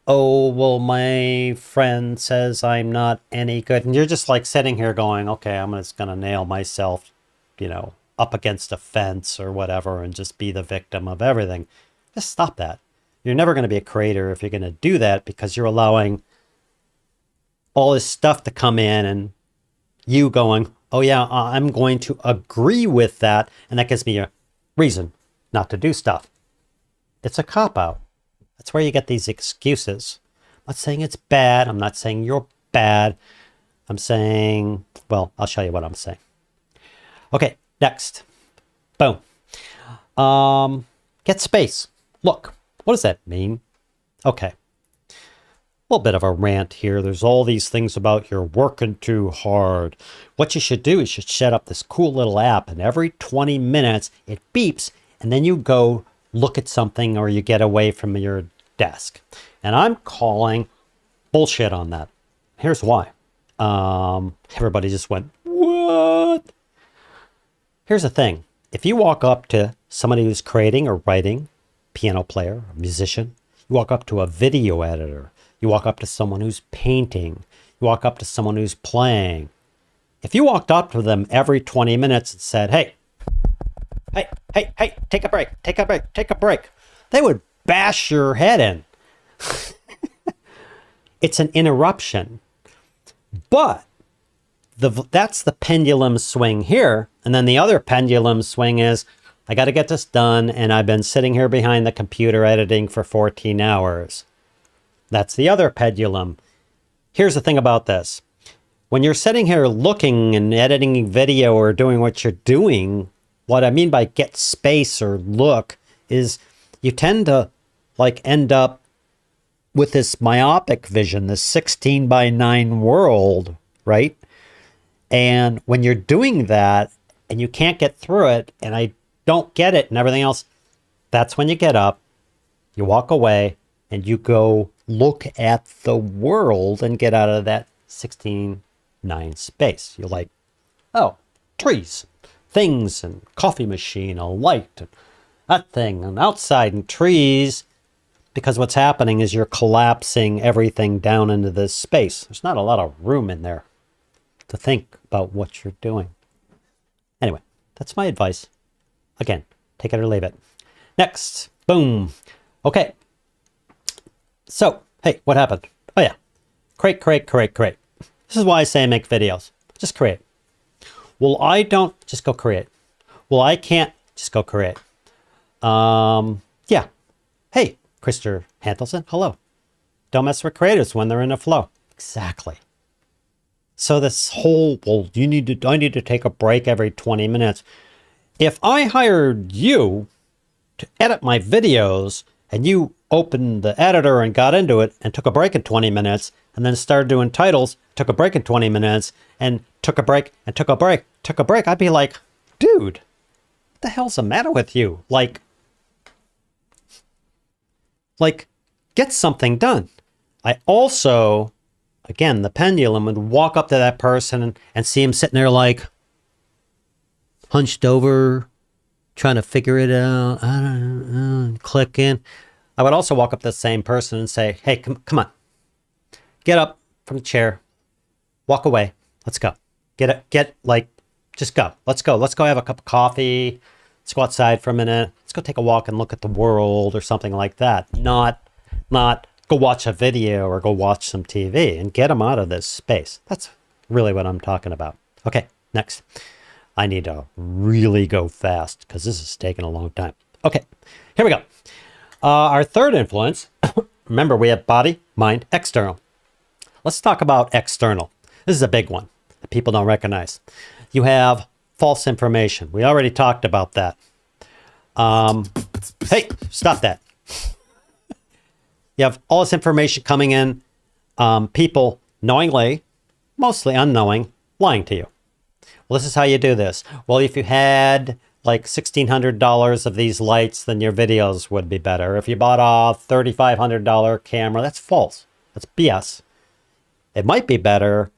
Oh, well, my friend says I'm not any good. And you're just like sitting here going, okay, I'm just going to nail myself, up against a fence or whatever and just be the victim of everything. Just stop that. You're never going to be a creator if you're going to do that, because you're allowing all this stuff to come in and you going, oh yeah, I'm going to agree with that. And that gives me a reason not to do stuff. It's a cop-out. That's where you get these excuses. I'm not saying it's bad. I'm not saying you're bad. I'm saying, well, I'll show you what I'm saying. Okay, next. Boom. Get space. Look, what does that mean? Okay. A little bit of a rant here. There's all these things about you're working too hard. What you should do is you should set up this cool little app, and every 20 minutes it beeps, and then you go look at something or you get away from your desk. And I'm calling bullshit on that. Here's why. Everybody just went, what? Here's the thing. If you walk up to somebody who's creating or writing, piano player, a musician, you walk up to a video editor, you walk up to someone who's painting, you walk up to someone who's playing. If you walked up to them every 20 minutes and said, hey, take a break, take a break, they would bash your head in. It's an interruption. But that's the pendulum swing here. And then the other pendulum swing is, I got to get this done, and I've been sitting here behind the computer editing for 14 hours. That's the other pendulum. Here's the thing about this. When you're sitting here looking and editing video or doing what you're doing, what I mean by get space or look is you tend to end up with this myopic vision, this 16:9 world, right? And when you're doing that and you can't get through it, and I don't get it and everything else, that's when you get up, you walk away, and you go look at the world and get out of that 16:9 space. You're like, oh, trees, things, and coffee machine, a light, and that thing, and outside, and trees, because what's happening is you're collapsing everything down into this space. There's not a lot of room in there to think about what you're doing. Anyway, that's my advice. Again, take it or leave it. Next, boom. Okay. So, hey, what happened? Oh yeah, create. This is why I say make videos. Just create. Well, I don't, just go create. Well, I can't, just go create. Yeah. Hey, Krister Hantelson, hello. Don't mess with creators when they're in a flow. Exactly. So this whole, well, I need to take a break every 20 minutes. If I hired you to edit my videos and you opened the editor and got into it and took a break in 20 minutes and then started doing titles, took a break in 20 minutes and took a break and took a break, I'd be like, dude, what the hell's the matter with you? Like, get something done. I also, again, the pendulum would walk up to that person and see him sitting there like hunched over, trying to figure it out. I don't know, click in. I would also walk up to the same person and say, hey, come on. Get up from the chair. Walk away. Let's go. Just go. Let's go. Let's go have a cup of coffee. Let's go outside for a minute. Let's go take a walk and look at the world or something like that. Not go watch a video or go watch some TV and get them out of this space. That's really what I'm talking about. Okay, next. I need to really go fast because this is taking a long time. Okay, here we go. Our third influence, remember we have body, mind, external. Let's talk about external. This is a big one that people don't recognize. You have false information. We already talked about that. Hey, stop that. You have all this information coming in, people knowingly, mostly unknowing, lying to you. Well, this is how you do this. Well, if you had like $1,600 of these lights, then your videos would be better. If you bought a $3,500 camera, that's false. That's BS. It might be better.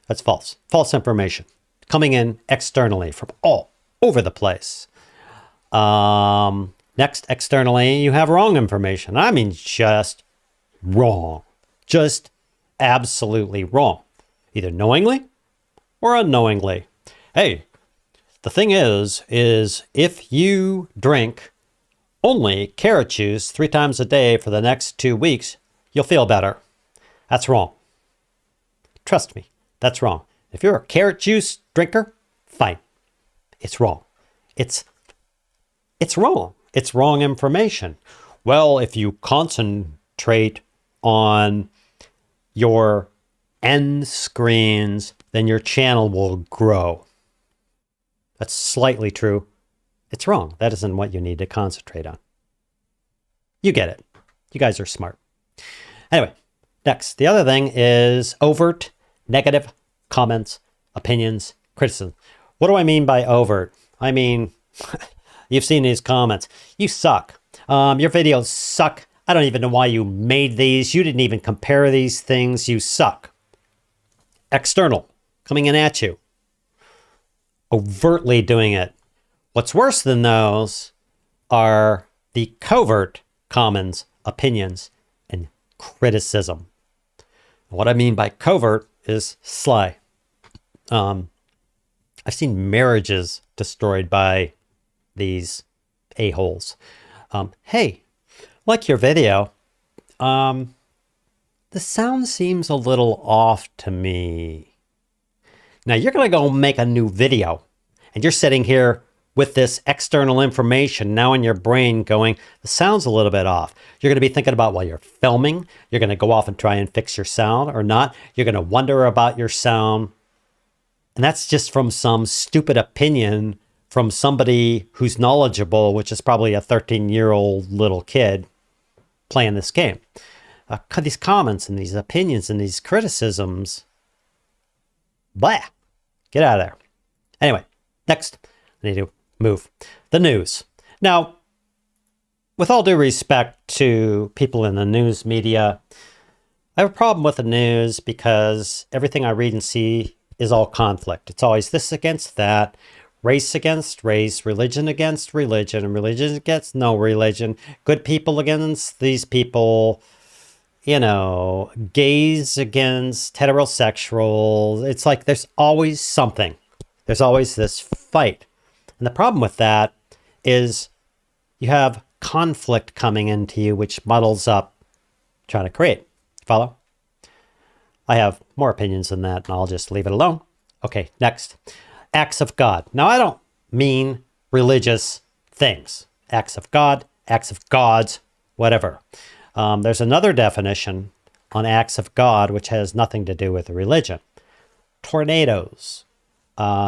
That's false. False information coming in externally from all over the place. Next, externally, you have wrong information. I mean, just wrong. Just absolutely wrong. Either knowingly or unknowingly. Hey, the thing is if you drink only carrot juice 3 times a day for the next 2 weeks, you'll feel better. That's wrong. Trust me, that's wrong. If you're a carrot juice drinker, fine. It's wrong. It's wrong. It's wrong information. Well, if you concentrate on your end screens, then your channel will grow. That's slightly true. It's wrong. That isn't what you need to concentrate on. You get it. You guys are smart. Anyway, next. The other thing is overt negative comments, opinions, criticism. What do I mean by overt? I mean, you've seen these comments. You suck. Your videos suck. I don't even know why you made these. You didn't even compare these things. You suck. External, coming in at you. Overtly doing it. What's worse than those are the covert comments, opinions, and criticism. What I mean by covert is sly. I've seen marriages destroyed by these a-holes. Hey, like your video, the sound seems a little off to me. Now you're going to go make a new video and you're sitting here with this external information now in your brain going, the sound's a little bit off. You're going to be thinking about while you're filming, you're going to go off and try and fix your sound or not. You're going to wonder about your sound. And that's just from some stupid opinion from somebody who's knowledgeable, which is probably a 13-year-old little kid playing this game. These comments and these opinions and these criticisms, blah, get out of there. Anyway, next, I need to move. The news. Now, with all due respect to people in the news media, I have a problem with the news because everything I read and see is all conflict. It's always this against that, race against race, religion against religion, and religion against no religion, good people against these people, you know, gays against heterosexuals. It's like there's always something. There's always this fight. And the problem with that is you have conflict coming into you, which muddles up trying to create. Follow? I have more opinions than that, and I'll just leave it alone. Okay, next. Acts of God. Now, I don't mean religious things. Acts of God, acts of gods, whatever. There's another definition on acts of God, which has nothing to do with religion. Tornadoes.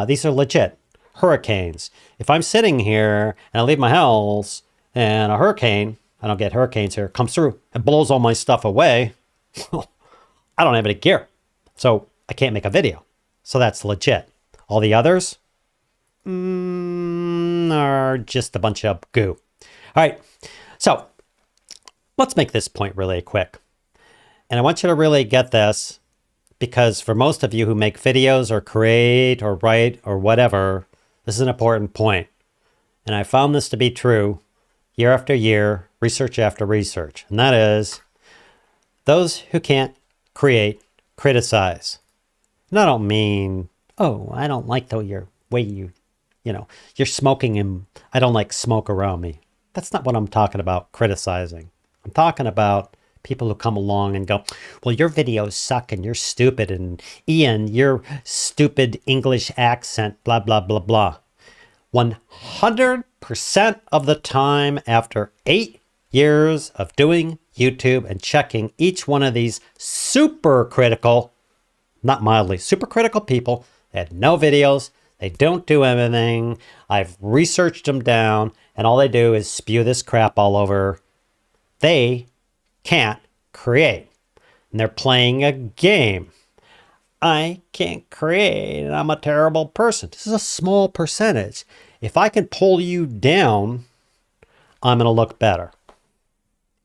These are legit. Hurricanes. If I'm sitting here and I leave my house and a hurricane, I don't get hurricanes here, comes through and blows all my stuff away, I don't have any gear. So I can't make a video. So that's legit. All the others are just a bunch of goo. All right. So let's make this point really quick. And I want you to really get this because for most of you who make videos or create or write or whatever, this is an important point. And I found this to be true year after year, research after research. And that is those who can't create, criticize. And I don't mean, oh, I don't like the way you're smoking and I don't like smoke around me. That's not what I'm talking about criticizing. I'm talking about People who come along and go, well, your videos suck and you're stupid, and Ian, your stupid English accent, blah, blah, blah, blah. 100% of the time, after 8 years of doing YouTube and checking each one of these super critical, not mildly, super critical people, they had no videos, they don't do anything, I've researched them down, and all they do is spew this crap all over. They can't create. And they're playing a game. I can't create, and I'm a terrible person. This is a small percentage. If I can pull you down, I'm going to look better.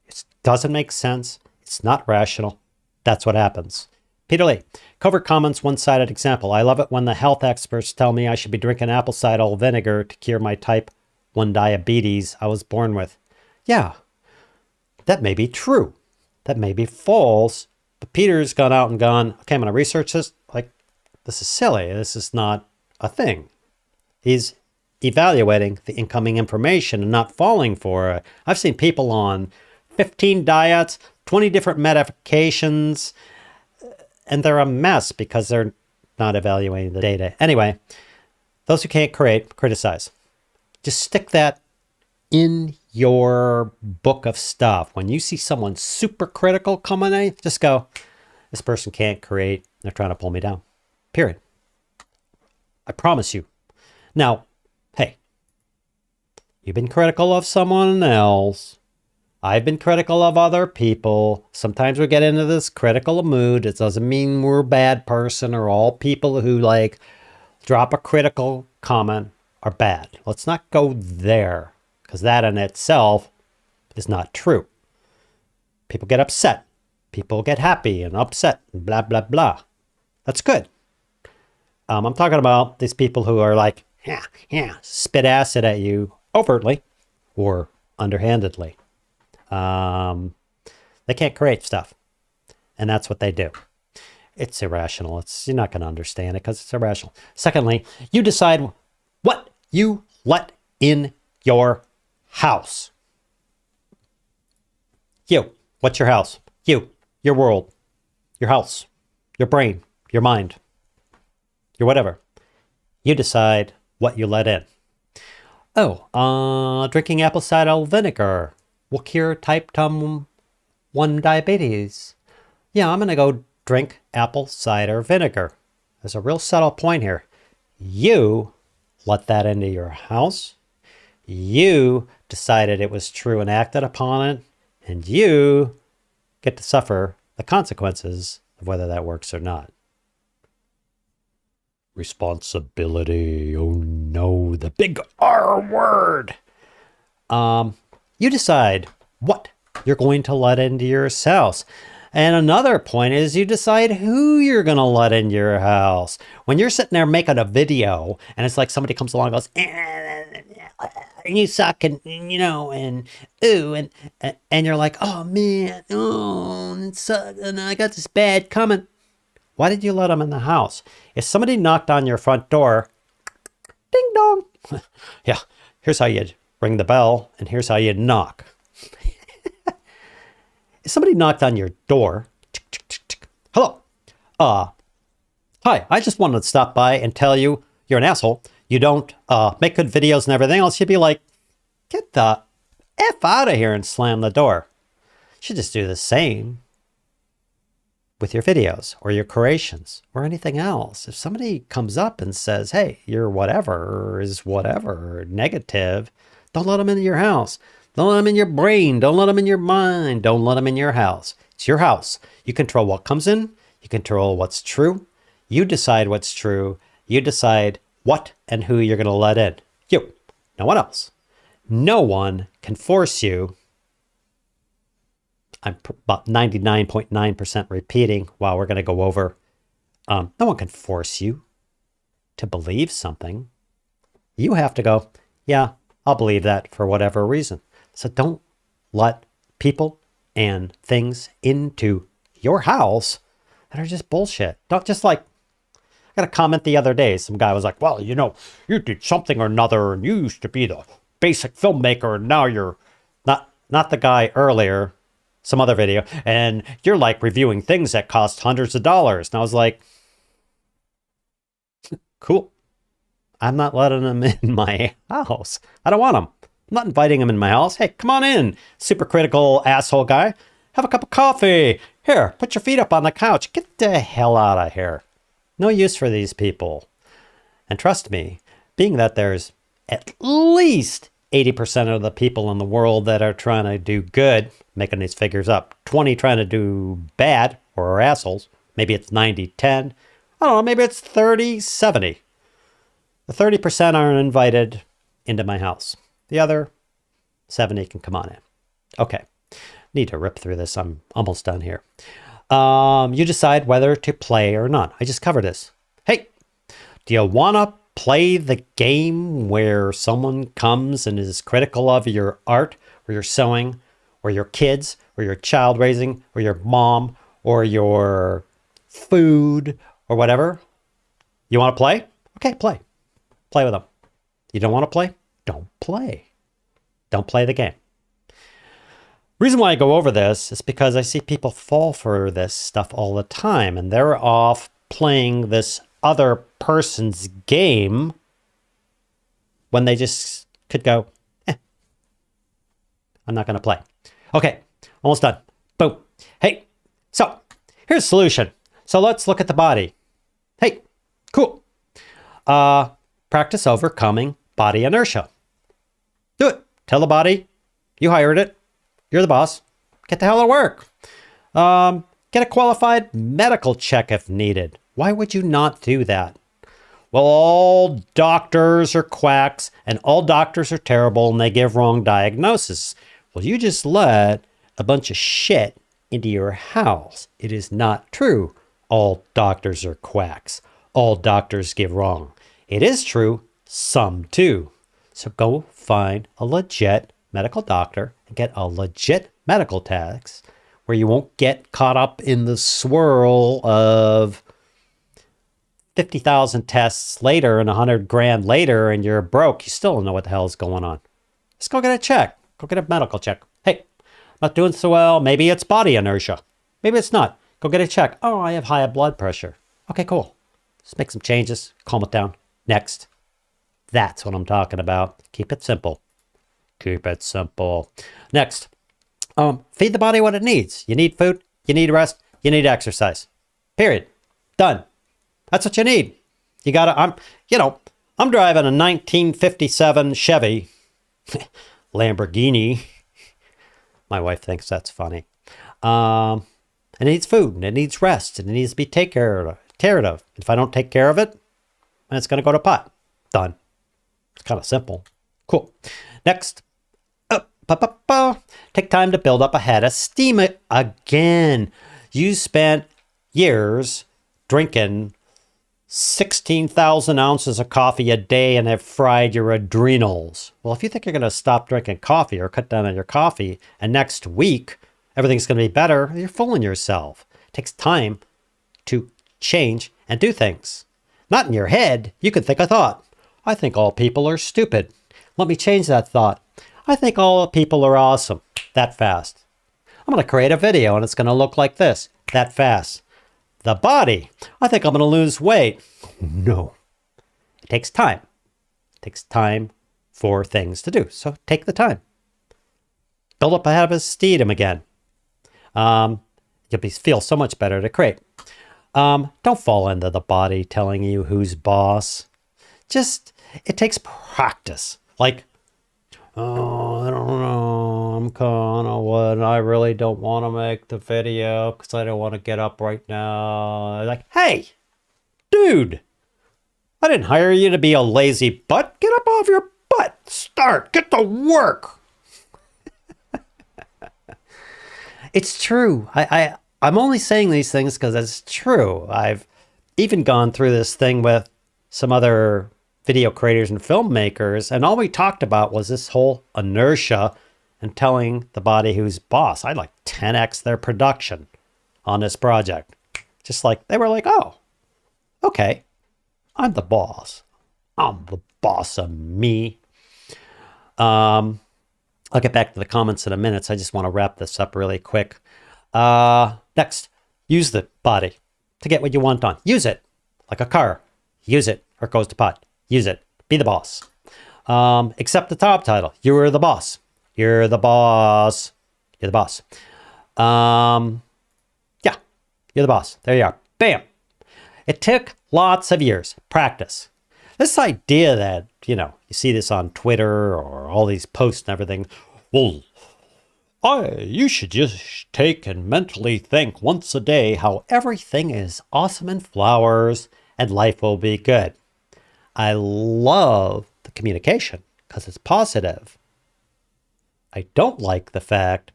It doesn't make sense. It's not rational. That's what happens. Peter Lee, covert comments, one-sided example. I love it when the health experts tell me I should be drinking apple cider vinegar to cure my type 1 diabetes I was born with. Yeah, that may be true. That may be false. But Peter's gone out and gone, okay, I'm going to research this. Like, this is silly. This is not a thing. He's evaluating the incoming information and not falling for it. I've seen people on 15 diets, 20 different medications, and they're a mess because they're not evaluating the data. Anyway, those who can't create, criticize. Just stick that in your book of stuff. When you see someone super critical coming in, just go, this person can't create. They're trying to pull me down. Period. I promise you. Now, hey, you've been critical of someone else. I've been critical of other people. Sometimes we get into this critical mood. It doesn't mean we're a bad person or all people who like drop a critical comment are bad. Let's not go there, because that in itself is not true. People get upset. People get happy and upset and blah, blah, blah. That's good. I'm talking about these people who are like, spit acid at you overtly or underhandedly. They can't create stuff. And that's what they do. It's irrational. You're not going to understand it because it's irrational. Secondly, you decide what you let in your house. You. What's your house? You. Your world. Your house. Your brain. Your mind. Your whatever. You decide what you let in. Oh, drinking apple cider vinegar will cure type 1 diabetes. Yeah, I'm going to go drink apple cider vinegar. There's a real subtle point here. You let that into your house. You decided it was true and acted upon it. And you get to suffer the consequences of whether that works or not. Responsibility. Oh no, the big R word. You decide what you're going to let into your house. And another point is you decide who you're going to let in your house. When you're sitting there making a video and it's like somebody comes along and goes, you suck, and you know, and ooh, and you're like, oh man, oh, it sucks, and I got this bad comment. Why did you let them in the house? If somebody knocked on your front door, ding dong. Yeah, here's how you ring the bell, and here's how you knock. If somebody knocked on your door, hello, hi, I just wanted to stop by and tell you you're an asshole. You don't make good videos and everything else. You'd be like, get the F out of here and slam the door. You should just do the same with your videos or your creations or anything else. If somebody comes up and says, hey, you're whatever, or is whatever, or negative, don't let them into your house. Don't let them in your brain. Don't let them in your mind. Don't let them in your house. It's your house. You control what comes in. You control what's true. You decide what's true. You decide what and who you're going to let in. You. No one else. No one can force you. I'm about 99.9% repeating while we're going to go over. No one can force you to believe something. You have to go, yeah, I'll believe that for whatever reason. So don't let people and things into your house that are just bullshit. Don't just like, I got a comment the other day. Some guy was like, well, you know, you did something or another and you used to be the basic filmmaker and now you're not the guy earlier some other video, and you're like reviewing things that cost hundreds of dollars. And I was like, cool. I'm not letting them in my house. I don't want them. I'm not inviting them in my house. Hey, come on in, super critical asshole guy. Have a cup of coffee. Here, put your feet up on the couch. Get the hell out of here. No use for these people. And trust me, being that there's at least 80% of the people in the world that are trying to do good, making these figures up, 20 trying to do bad or are assholes. Maybe it's 90-10. I don't know, maybe it's 30-70. The 30% aren't invited into my house. The other 70 can come on in. Okay. Need to rip through this. I'm almost done here. You decide whether to play or not. I just covered this. Hey, do you want to play the game where someone comes and is critical of your art or your sewing or your kids or your child raising or your mom or your food or whatever? You want to play? Okay, play. Play with them. You don't want to play? Don't play. Don't play the game. Reason why I go over this is because I see people fall for this stuff all the time, and they're off playing this other person's game when they just could go, I'm not going to play. Okay, almost done. Boom. Hey, so here's the solution. So let's look at the body. Hey, cool. Practice overcoming body inertia. Do it. Tell the body you hired it. You're the boss. Get the hell to work. Get a qualified medical check if needed. Why would you not do that? Well, all doctors are quacks and all doctors are terrible and they give wrong diagnosis. Well, you just let a bunch of shit into your house. It is not true. All doctors are quacks. All doctors give wrong. It is true. Some do. So go find a legit medical doctor and get a legit medical tax where you won't get caught up in the swirl of 50,000 tests later and 100 grand later and you're broke. You still don't know what the hell is going on. Just go get a check. Go get a medical check. Hey, not doing so well. Maybe it's body inertia. Maybe it's not. Go get a check. Oh, I have high blood pressure. Okay, cool. Just make some changes. Calm it down. Next. That's what I'm talking about. Keep it simple. Keep it simple. Next, feed the body what it needs. You need food, you need rest, you need exercise. Period. Done. That's what you need. You gotta, I'm driving a 1957 Chevy Lamborghini. My wife thinks that's funny. It needs food, and it needs rest, and it needs to be taken care of. If I don't take care of it, then it's gonna go to pot. Done. It's kind of simple. Cool. Next. Take time to build up a head of steam again. You spent years drinking 16,000 ounces of coffee a day and have fried your adrenals. Well, if you think you're going to stop drinking coffee or cut down on your coffee and next week everything's going to be better, you're fooling yourself. It takes time to change and do things. Not in your head. You could think a thought. I think all people are stupid. Let me change that thought. I think all people are awesome. That fast. I'm going to create a video and it's going to look like this. That fast. The body. I think I'm going to lose weight. No. It takes time. It takes time for things to do. So take the time. Build up a habit of steam again. You'll feel so much better to create. Don't fall into the body telling you who's boss. It takes practice. Like, oh, I don't know. I'm kind of what I really don't want to make the video because I don't want to get up right now. Like, hey, dude, I didn't hire you to be a lazy butt. Get up off your butt. Start. Get to work. It's true. I'm only saying these things because it's true. I've even gone through this thing with some other video creators and filmmakers, and all we talked about was this whole inertia and telling the body who's boss. I'd like 10x their production on this project. Just like, they were like, oh, okay, I'm the boss. I'm the boss of me. I'll get back to the comments in a minute. So I just want to wrap this up really quick. Next, use the body to get what you want done. Use it like a car. Use it or it goes to pot. Use it. Be the boss. Accept the top title. You're the boss. You're the boss. You're the boss. Yeah, you're the boss. There you are. Bam. It took lots of years. Practice. This idea that, you see this on Twitter or all these posts and everything. Well, you should just take and mentally think once a day how everything is awesome and flowers and life will be good. I love the communication because it's positive. I don't like the fact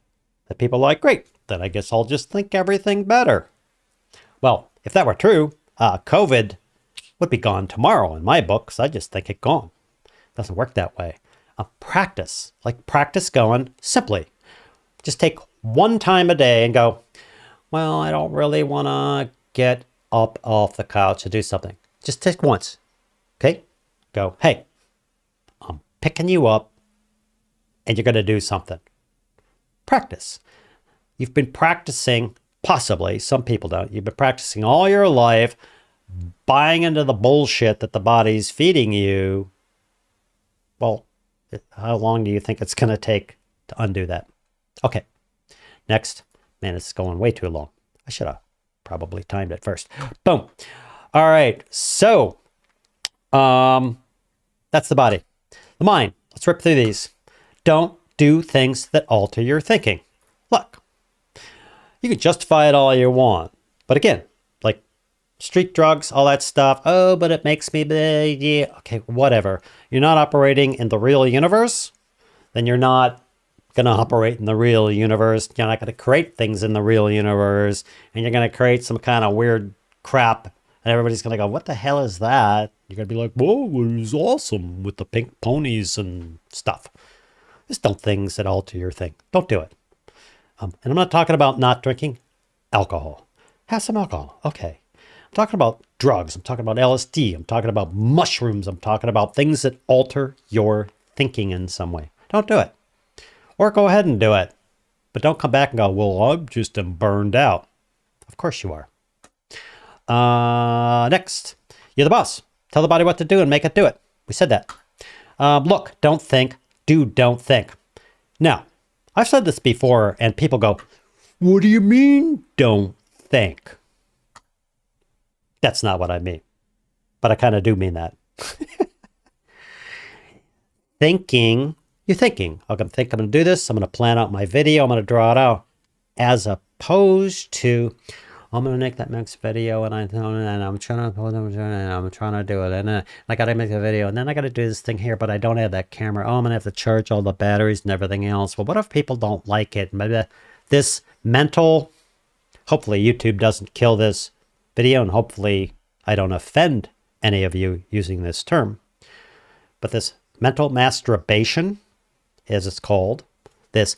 that people are like, great, then I guess I'll just think everything better. Well, if that were true, COVID would be gone tomorrow in my books. I just think it gone. It doesn't work that way. Practice, like practice going simply. Just take one time a day and go, well, I don't really want to get up off the couch to do something. Just take once. Okay? Go, hey, I'm picking you up and you're going to do something. Practice. You've been practicing, possibly, some people don't. You've been practicing all your life, buying into the bullshit that the body's feeding you. Well, how long do you think it's going to take to undo that? Okay. Next. Man, it's going way too long. I should have probably timed it first. Boom. All right. So, that's the body. The mind. Let's rip through these. Don't do things that alter your thinking. Look, you can justify it all you want. But again, like street drugs, all that stuff. Oh, but it makes me big. Yeah. Okay, whatever. You're not operating in the real universe, then you're not going to operate in the real universe. You're not going to create things in the real universe. And you're going to create some kind of weird crap. And everybody's going to go, what the hell is that? You're going to be like, whoa, it was awesome with the pink ponies and stuff. Just don't things that alter your thing. Don't do it. And I'm not talking about not drinking alcohol. Have some alcohol. Okay. I'm talking about drugs. I'm talking about LSD. I'm talking about mushrooms. I'm talking about things that alter your thinking in some way. Don't do it. Or go ahead and do it. But don't come back and go, well, I'm just burned out. Of course you are. Next. You're the boss. Tell the body what to do and make it do it. We said that. Look, don't think. Don't think. Now, I've said this before and people go, what do you mean don't think? That's not what I mean. But I kind of do mean that. Thinking, you're thinking, I'm going to think I'm going to do this. I'm going to plan out my video. I'm going to draw it out. As opposed to, I'm going to make that next video and I'm trying to do it. And I got to make a video and then I got to do this thing here, but I don't have that camera. Oh, I'm going to have to charge all the batteries and everything else. Well, what if people don't like it? Maybe this mental, hopefully YouTube doesn't kill this video and hopefully I don't offend any of you using this term. But this mental masturbation, as it's called, this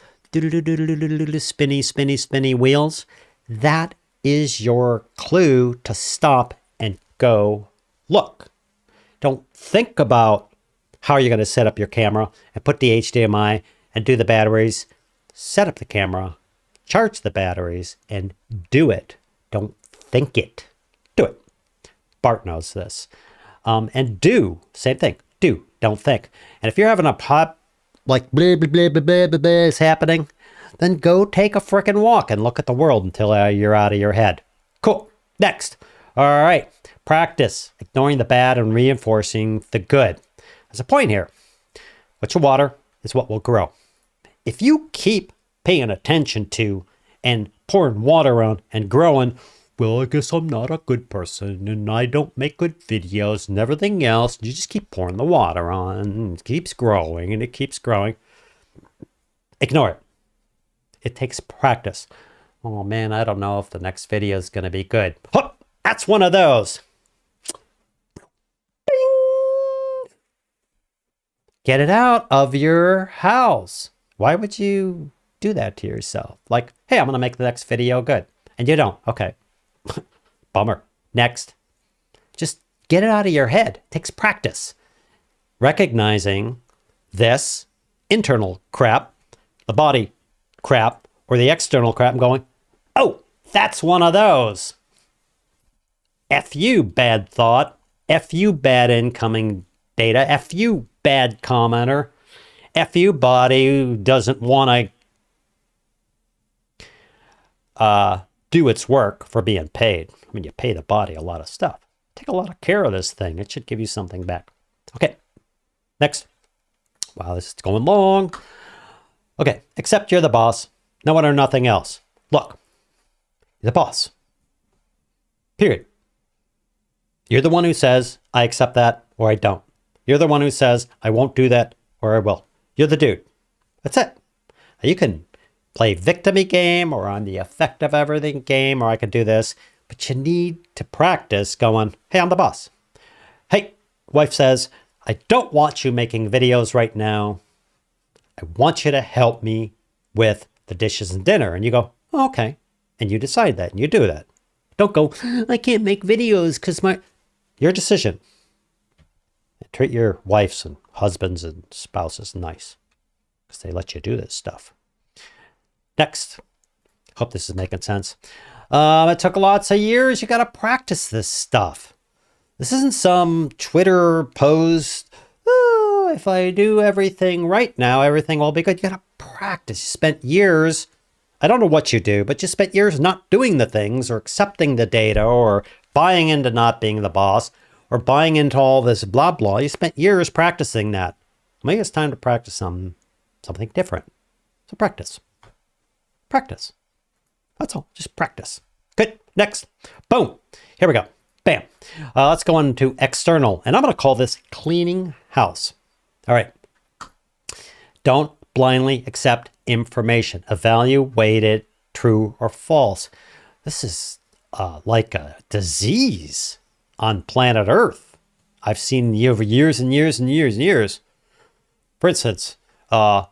spinny wheels, that is your clue to stop and go look. Don't think about how you're going to set up your camera and put the HDMI and do the batteries. Set up the camera, charge the batteries, and do it. Don't think it. Do it. Bart knows this. And do, same thing. Do, don't think. And if you're having a pop, like blah, blah, blah, blah, blah, blah, blah is happening, then go take a frickin' walk and look at the world until you're out of your head. Cool. Next. All right. Practice ignoring the bad and reinforcing the good. There's a point here. What you water is what will grow. If you keep paying attention to and pouring water on and growing, well, I guess I'm not a good person and I don't make good videos and everything else. You just keep pouring the water on and it keeps growing and it keeps growing. Ignore it. It takes practice. Oh man, I don't know if the next video is going to be good. Oh, that's one of those. Bing! Get it out of your house. Why would you do that to yourself? Like, hey, I'm going to make the next video good. And you don't. Okay. Bummer. Next. Just get it out of your head. It takes practice. Recognizing this internal crap the body crap or the external crap and going, oh, that's one of those. F you, bad thought. F you, bad incoming data. F you, bad commenter. F you, body who doesn't want to do its work for being paid. I mean, you pay the body a lot of stuff. Take a lot of care of this thing. It should give you something back. Okay, next. Wow, this is going long. Okay, except you're the boss. No one or nothing else. Look, you're the boss. Period. You're the one who says, I accept that or I don't. You're the one who says, I won't do that or I will. You're the dude. That's it. Now you can play victim-y game or on the effect of everything game, or I could do this, but you need to practice going, hey, I'm the boss. Hey, wife says, I don't want you making videos right now. I want you to help me with the dishes and dinner. And you go, oh, okay. And you decide that and you do that. Don't go, I can't make videos because your decision. Treat your wives and husbands and spouses nice because they let you do this stuff. Next. Hope this is making sense. It took lots of years. You got to practice this stuff. This isn't some Twitter post. Oh, if I do everything right now, everything will be good. You got to practice. You spent years. I don't know what you do, but you spent years not doing the things or accepting the data or buying into not being the boss or buying into all this blah, blah. You spent years practicing that. Maybe it's time to practice something different. So practice. Practice. That's all. Just practice. Good. Next. Boom. Here we go. Bam. Let's go on to external. And I'm going to call this cleaning house. All right. Don't blindly accept information. Evaluate it true or false. This is like a disease on planet Earth. I've seen over years and years and years and years. For instance, I'll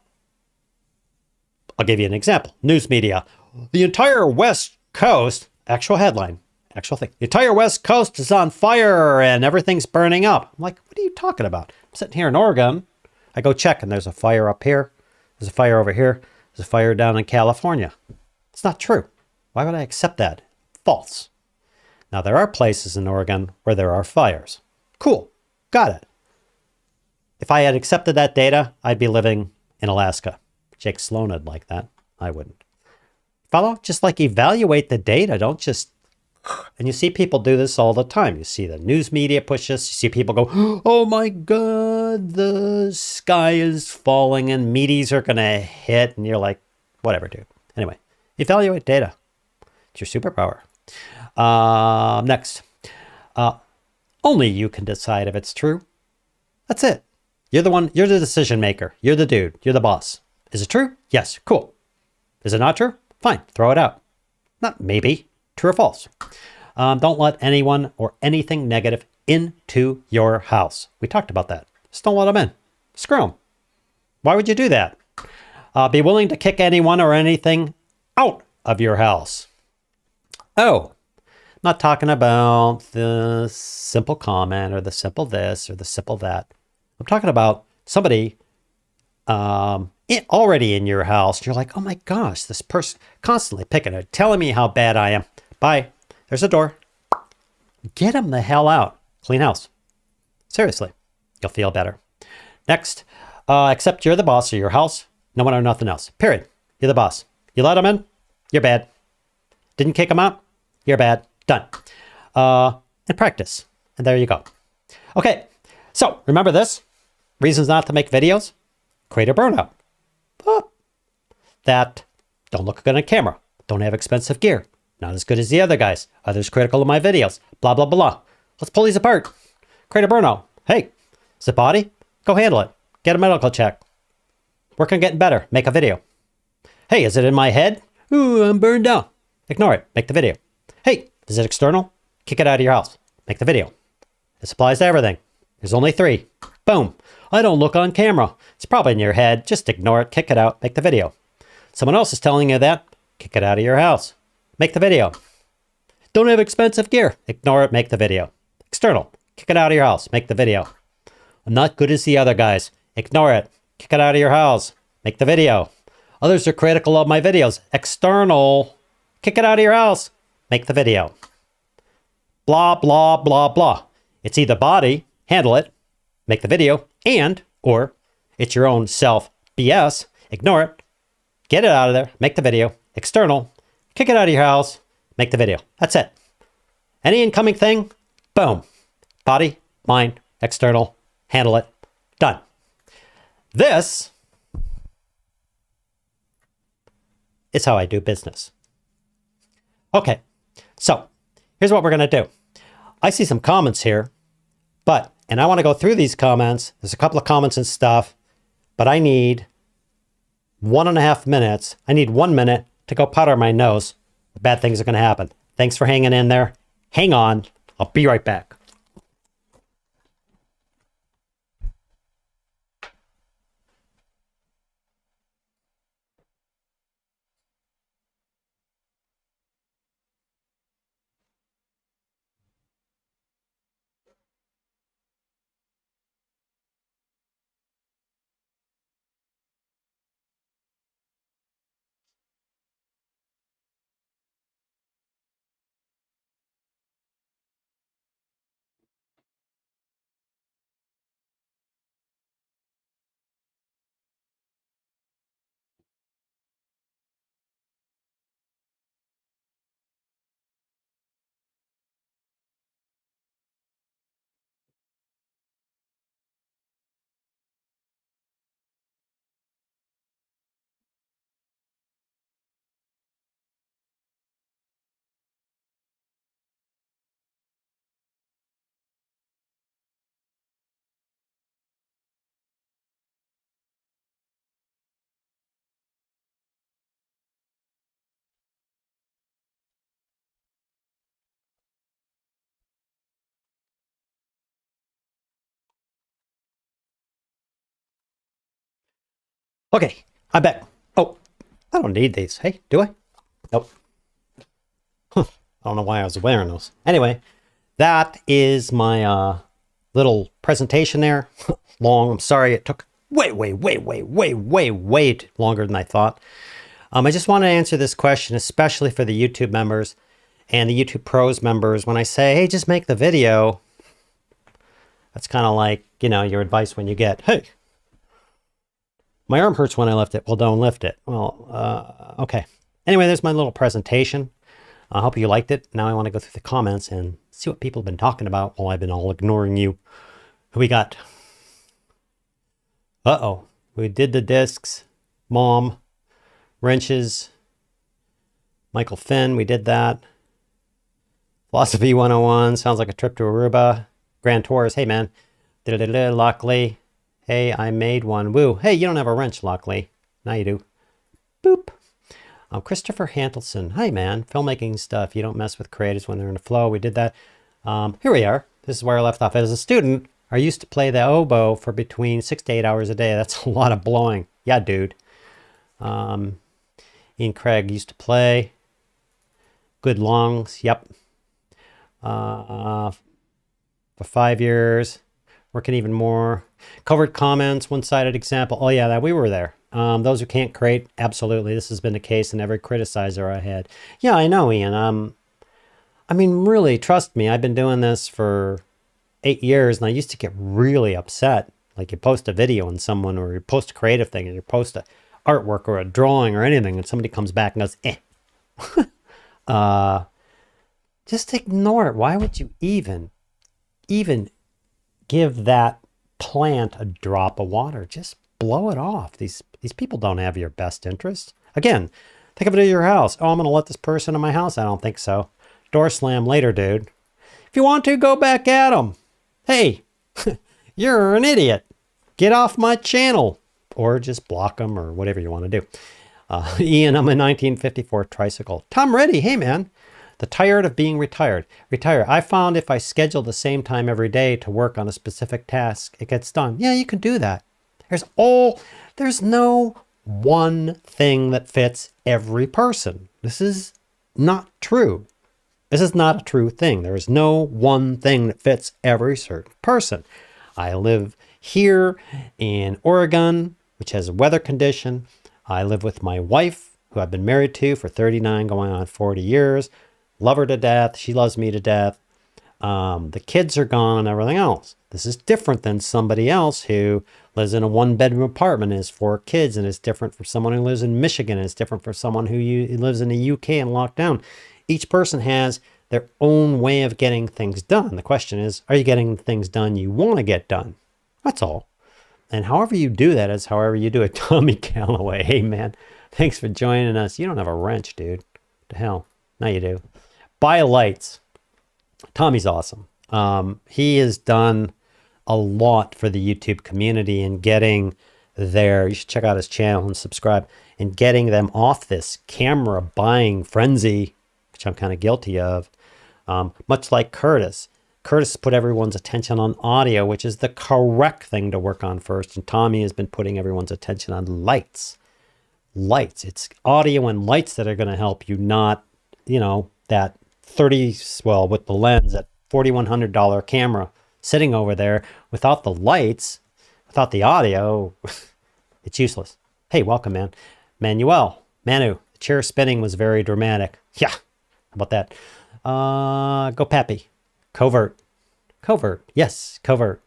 give you an example. News media. The entire West Coast, actual headline, actual thing. The entire West Coast is on fire and everything's burning up. I'm like, what are you talking about? I'm sitting here in Oregon. I go check and there's a fire up here. There's a fire over here. There's a fire down in California. It's not true. Why would I accept that? False. Now, there are places in Oregon where there are fires. Cool. Got it. If I had accepted that data, I'd be living in Alaska. Jake Sloan would like that. I wouldn't. Follow? Just like evaluate the data. Don't just... And you see people do this all the time. You see the news media push this. You see people go, oh my God, the sky is falling and meteors are going to hit. And you're like, whatever, dude. Anyway, evaluate data. It's your superpower. Next. Only you can decide if it's true. That's it. You're the one. You're the decision maker. You're the dude. You're the boss. Is it true? Yes. Cool. Is it not true? Fine. Throw it out. Not maybe. True or false. Don't let anyone or anything negative into your house. We talked about that. Just don't let them in. Screw them. Why would you do that? Be willing to kick anyone or anything out of your house. Oh, I'm not talking about the simple comment or the simple this or the simple that. I'm talking about somebody already in your house. You're like, oh my gosh, this person constantly picking it, telling me how bad I am. Bye. There's a door. Get them the hell out. Clean house. Seriously. You'll feel better. Next, accept you're the boss of your house. No one or nothing else. Period. You're the boss. You let them in. You're bad. Didn't kick them out. You're bad. Done. And practice. And there you go. Okay. So remember this. Reasons not to make videos. Create a burnout. That don't look good on camera. Don't have expensive gear. Not as good as the other guys. Others critical of my videos. Blah, blah, blah. Let's pull these apart. Create a burnout. Hey, is it body? Go handle it. Get a medical check. Work on getting better. Make a video. Hey, is it in my head? Ooh, I'm burned out. Ignore it. Make the video. Hey, is it external? Kick it out of your house. Make the video. This applies to everything. There's only 3. Boom. I don't look on camera. It's probably in your head. Just ignore it. Kick it out. Make the video. Someone else is telling you that. Kick it out of your house. Make the video. Don't have expensive gear. Ignore it. Make the video. External. Kick it out of your house. Make the video. I'm not good as the other guys. Ignore it. Kick it out of your house. Make the video. Others are critical of my videos. External. Kick it out of your house. Make the video. Blah, blah, blah, blah. It's either body, handle it, make the video, or it's your own self BS. Ignore it. Get it out of there. Make the video. External. Kick it out of your house. Make the video. That's it. Any incoming thing, boom. Body, mind, external, handle it. Done. This is how I do business. Okay, so here's what we're going to do. I see some comments here, and I want to go through these comments. There's a couple of comments and stuff, but I need 1.5 minutes. I need 1 minute to go powder my nose. Bad things are going to happen. Thanks for hanging in there. Hang on. I'll be right back. Okay, I'm back. Oh, I don't need these. Hey, do I? Nope. I don't know why I was wearing those. Anyway, that is my little presentation there. Long. I'm sorry it took way longer than I thought. I just want to answer this question, especially for the YouTube members and the YouTube Pros members. When I say, hey, just make the video, that's kind of like, your advice when you get, hey, my arm hurts when I lift it. Well, don't lift it. Well, okay. Anyway, there's my little presentation. I hope you liked it. Now I want to go through the comments and see what people have been talking about while I've been all ignoring you. Who we got? Uh-oh. We did the discs. Mom. Wrenches. Michael Finn. We did that. Philosophy 101. Sounds like a trip to Aruba. Grand Tours. Hey, man. Lockley. Hey, I made one. Woo. Hey, you don't have a wrench, Lockley. Now you do. Boop. Christopher Hantelson. Hi, man. Filmmaking stuff. You don't mess with creatives when they're in the flow. We did that. Here we are. This is where I left off. As a student, I used to play the oboe for between 6 to 8 hours a day. That's a lot of blowing. Yeah, dude. Ian Craig used to play. Good longs. Yep. For 5 years. Working even more. Covered comments, one-sided example. Oh yeah, that we were there. Those who can't create, absolutely. This has been the case in every criticizer I had. Yeah, I know, Ian. I mean, really, trust me. I've been doing this for 8 years, and I used to get really upset. Like you post a video on someone, or you post a creative thing, and you post a artwork or a drawing or anything, and somebody comes back and goes, just ignore it. Why would you even give that plant a drop of water? Just blow it off. These people don't have your best interest. Again, think of it at your house. Oh, I'm going to let this person in my house. I don't think so. Door slam later, dude. If you want to, go back at them. Hey, you're an idiot. Get off my channel. Or just block them or whatever you want to do. Ian, I'm a 1954 tricycle. Tom Reddy, hey man. The tired of being retired. Retire. I found if I schedule the same time every day to work on a specific task, it gets done. Yeah, you can do that. There's no one thing that fits every person. This is not true. This is not a true thing. There is no one thing that fits every certain person. I live here in Oregon, which has a weather condition. I live with my wife, who I've been married to for 39, going on 40 years. Love her to death. She loves me to death. The kids are gone and everything else. This is different than somebody else who lives in a one-bedroom apartment and has 4 kids, and it's different from someone who lives in Michigan, and it's different from someone who lives in the UK and locked down. Each person has their own way of getting things done. The question is, are you getting things done you want to get done? That's all. And however you do that is however you do it. Tommy Calloway, hey man, thanks for joining us. You don't have a wrench, dude. What the hell? Now you do. Buy lights. Tommy's awesome. He has done a lot for the YouTube community and getting you should check out his channel and subscribe, and getting them off this camera buying frenzy, which I'm kind of guilty of. Much like Curtis. Curtis put everyone's attention on audio, which is the correct thing to work on first. And Tommy has been putting everyone's attention on lights. Lights. It's audio and lights that are going to help you, not, that with the lens, that $4,100 camera sitting over there. Without the lights, without the audio, it's useless. Hey, welcome, man. Manu, the chair spinning was very dramatic. Yeah, how about that? Go Pappy. Covert. Yes, covert.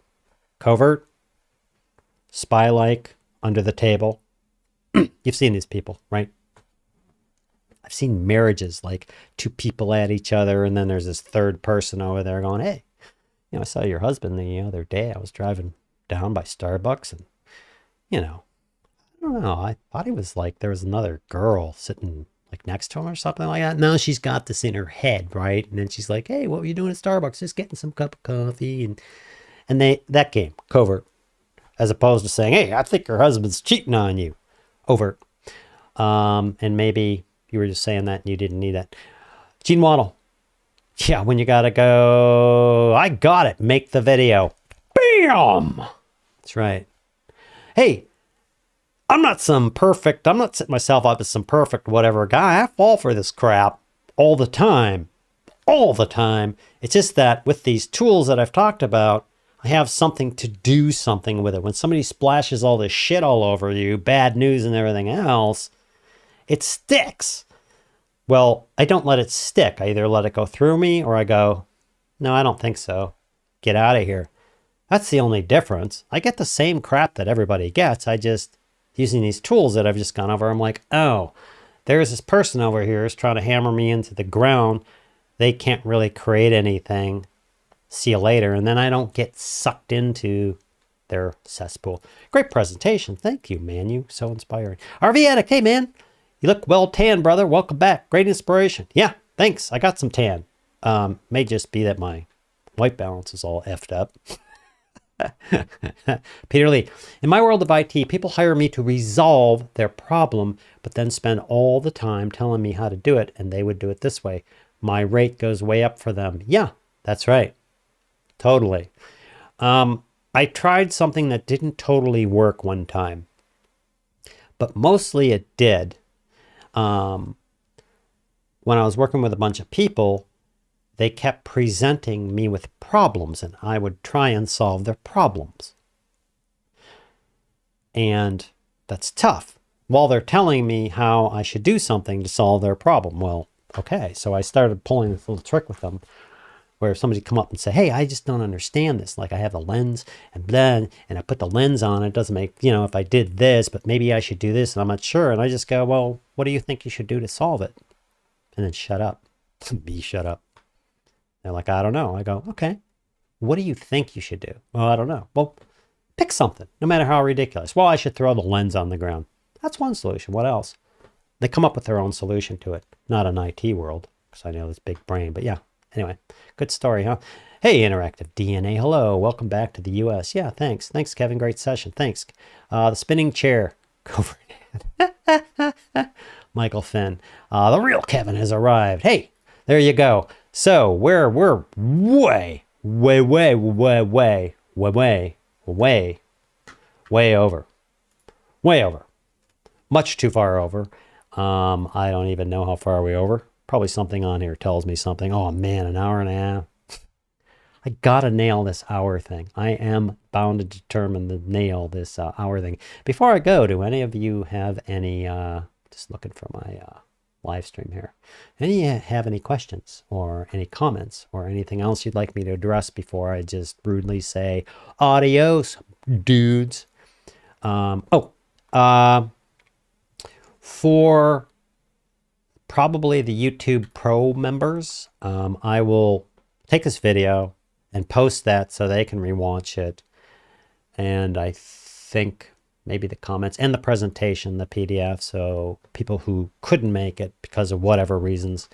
Spy-like, under the table. You've seen these people, right? I've seen marriages, like 2 people at each other, and then there's this third person over there going, hey, I saw your husband the other day. I was driving down by Starbucks, and, I don't know. I thought he was like, there was another girl sitting like next to him or something like that. Now she's got this in her head, right? And then she's like, hey, what were you doing at Starbucks? Just getting some cup of coffee. And that game, covert, as opposed to saying, hey, I think your husband's cheating on you. Overt. And maybe you were just saying that and you didn't need that. Gene Waddle. Yeah, when you gotta go, I got it. Make the video. Bam! That's right. Hey, I'm not setting myself up as some perfect whatever guy. I fall for this crap all the time. It's just that with these tools that I've talked about, I have something to do something with it. When somebody splashes all this shit all over you, bad news and everything else, it sticks. Well, I don't let it stick. I either let it go through me or I go, no, I don't think so. Get out of here. That's the only difference. I get the same crap that everybody gets. Using these tools that I've just gone over, I'm like, oh, there's this person over here is trying to hammer me into the ground. They can't really create anything. See you later. And then I don't get sucked into their cesspool. Great presentation. Thank you, man. You so inspiring. RV Addict, hey, man. You look well tan, brother. Welcome back. Great inspiration. Yeah, thanks. I got some tan. May just be that my white balance is all effed up. Peter Lee, in my world of IT, people hire me to resolve their problem, but then spend all the time telling me how to do it, and they would do it this way. My rate goes way up for them. Yeah, that's right. Totally. I tried something that didn't totally work one time, but mostly it did. When I was working with a bunch of people, they kept presenting me with problems, and I would try and solve their problems. And that's tough. While they're telling me how I should do something to solve their problem. Well, okay, so I started pulling this little trick with them where somebody come up and say, hey, I just don't understand this. Like I have the lens and then, and I put the lens on, it doesn't make, if I did this, but maybe I should do this, and I'm not sure. And I just go, well, what do you think you should do to solve it? And then shut up. Be shut up. They're like, I don't know. I go, okay, what do you think you should do? Well, I don't know. Well, pick something, no matter how ridiculous. Well, I should throw the lens on the ground. That's one solution. What else? They come up with their own solution to it. Not an IT world, because I know this big brain. But yeah, anyway, good story, huh? Hey, Interactive DNA. Hello. Welcome back to the U.S. Yeah, thanks. Thanks, Kevin. Great session. Thanks. The spinning chair. Go for it. Michael Finn. The real Kevin has arrived. Hey, there you go. So we're way over. Way over. Much too far over. I don't even know how far we're over. Probably something on here tells me something. Oh man, an hour and a half. I gotta nail this hour thing. I am bound and determined to nail this hour thing. Before I go, do any of you have any, just looking for my live stream here, any have any questions or any comments or anything else you'd like me to address before I just rudely say adios, dudes? For probably the YouTube Pro members, I will take this video and post that so they can rewatch it. And I think maybe the comments and the presentation, the PDF, so people who couldn't make it because of whatever reasons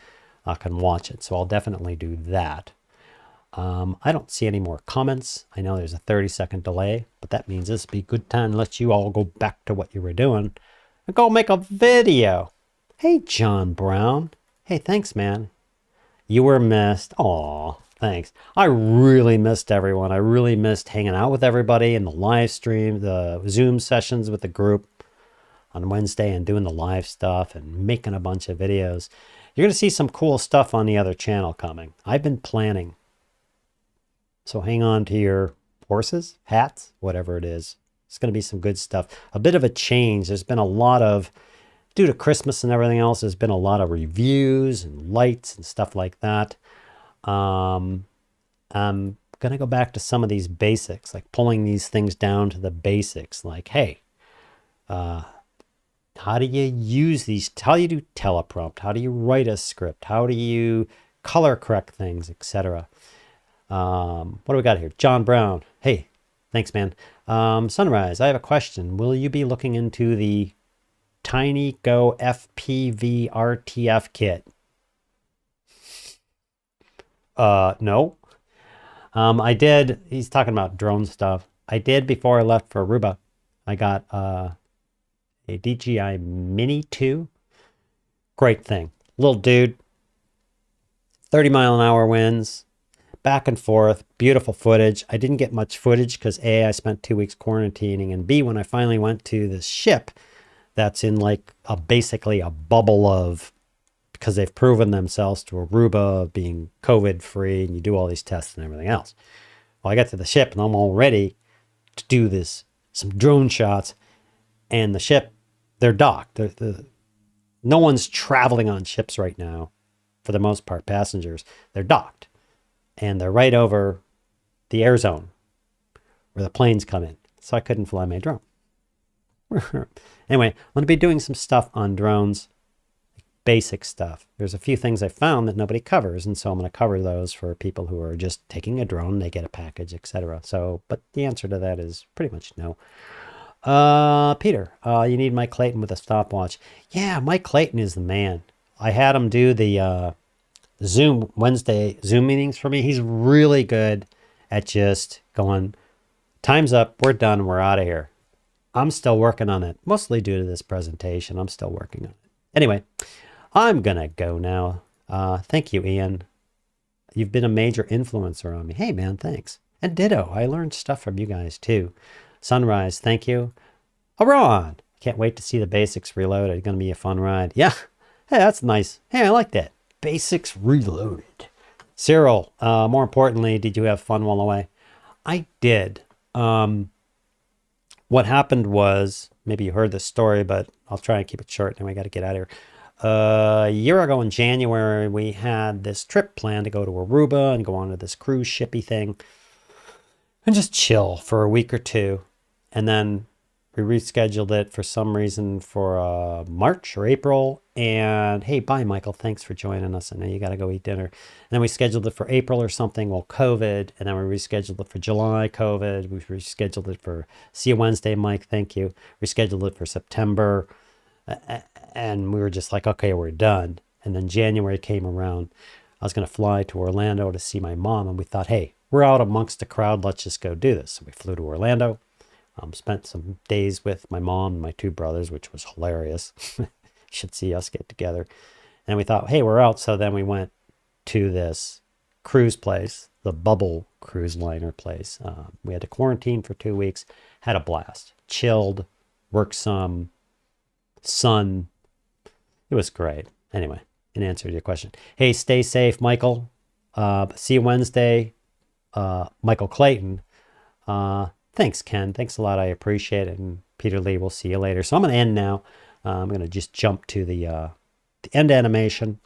can watch it. So I'll definitely do that. I don't see any more comments. I know there's a 30-second delay, but that means this would be a good time to let you all go back to what you were doing and go make a video. Hey, John Brown. Hey, thanks, man. You were missed. Aw, thanks. I really missed everyone. I really missed hanging out with everybody in the live stream, the Zoom sessions with the group on Wednesday and doing the live stuff and making a bunch of videos. You're going to see some cool stuff on the other channel coming. I've been planning. So hang on to your horses, hats, whatever it is. It's going to be some good stuff. A bit of a change. There's been a lot of, due to Christmas and everything else, there's been a lot of reviews and lights and stuff like that. I'm going to go back to some of these basics, like pulling these things down to the basics. Like, hey, how do you use these? How do you do teleprompt? How do you write a script? How do you color correct things, etc.? What do we got here? John Brown. Hey, thanks, man. Sunrise, I have a question. Will you be looking into the Tiny Go FPV RTF kit? No. I did. He's talking about drone stuff. I did before I left for Aruba. I got a DJI Mini 2. Great thing. Little dude. 30-mile-an-hour winds. Back and forth, beautiful footage. I didn't get much footage because A, I spent 2 weeks quarantining, and B, when I finally went to the ship that's in like basically a bubble of, because they've proven themselves to Aruba being COVID free and you do all these tests and everything else. Well, I got to the ship and I'm all ready to do some drone shots, and the ship, they're docked. No one's traveling on ships right now, for the most part, passengers. They're docked. And they're right over the air zone where the planes come in. So I couldn't fly my drone. Anyway, I'm going to be doing some stuff on drones, basic stuff. There's a few things I found that nobody covers, and so I'm going to cover those for people who are just taking a drone, they get a package, etc. So, but the answer to that is pretty much no. Peter, you need Mike Clayton with a stopwatch. Yeah, Mike Clayton is the man. I had him do the Wednesday Zoom meetings for me. He's really good at just going, time's up, we're done, we're out of here. I'm still working on it, mostly due to this presentation. I'm still working on it. Anyway, I'm gonna go now. Thank you, Ian. You've been a major influencer on me. Hey, man, thanks. And ditto, I learned stuff from you guys too. Sunrise, thank you. Aron, can't wait to see the Basics Reloaded. It's gonna be a fun ride. Yeah, hey, that's nice. Hey, I like that. Basics Reloaded. Cyril, more importantly, did you have fun while away? I did. What happened was, maybe you heard this story, but I'll try and keep it short. Now I got to get out of here. A year ago in January, we had this trip planned to go to Aruba and go on to this cruise shippy thing and just chill for a week or two. And then we rescheduled it for some reason for March or April. And hey, bye, Michael. Thanks for joining us. I know you got to go eat dinner. And then we scheduled it for April or something. Well, COVID. And then we rescheduled it for July, COVID. We rescheduled it for, see you Wednesday, Mike. Thank you. Rescheduled it for September. And we were just like, okay, we're done. And then January came around. I was going to fly to Orlando to see my mom. And we thought, hey, we're out amongst the crowd. Let's just go do this. So we flew to Orlando. Spent some days with my mom and my two brothers, which was hilarious. Should see us get together. And we thought, hey, we're out. So then we went to this cruise place, the Bubble cruise liner place. We had to quarantine for 2 weeks, had a blast, chilled, worked some, sun. It was great. Anyway, in answer to your question. Hey, stay safe, Michael. See you Wednesday. Michael Clayton. Thanks, Ken. Thanks a lot. I appreciate it. And Peter Lee, we'll see you later. So I'm going to end now. I'm going to just jump to the end animation,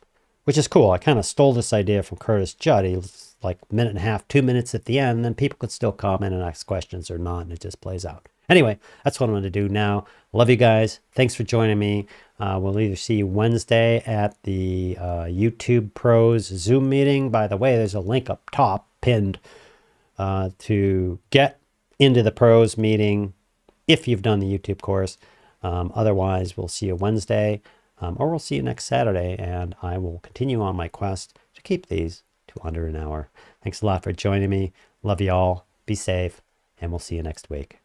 which is cool. I kind of stole this idea from Curtis Judd. He's like a minute and a half, 2 minutes at the end, and then people could still comment and ask questions or not, and it just plays out. Anyway, that's what I'm going to do now. Love you guys. Thanks for joining me. We'll either see you Wednesday at the YouTube Pros Zoom meeting. By the way, there's a link up top pinned to get into the Pros meeting if you've done the YouTube course. Otherwise, we'll see you Wednesday, or we'll see you next Saturday, and I will continue on my quest to keep these to under an hour. Thanks a lot for joining me. Love you all. Be safe, and we'll see you next week.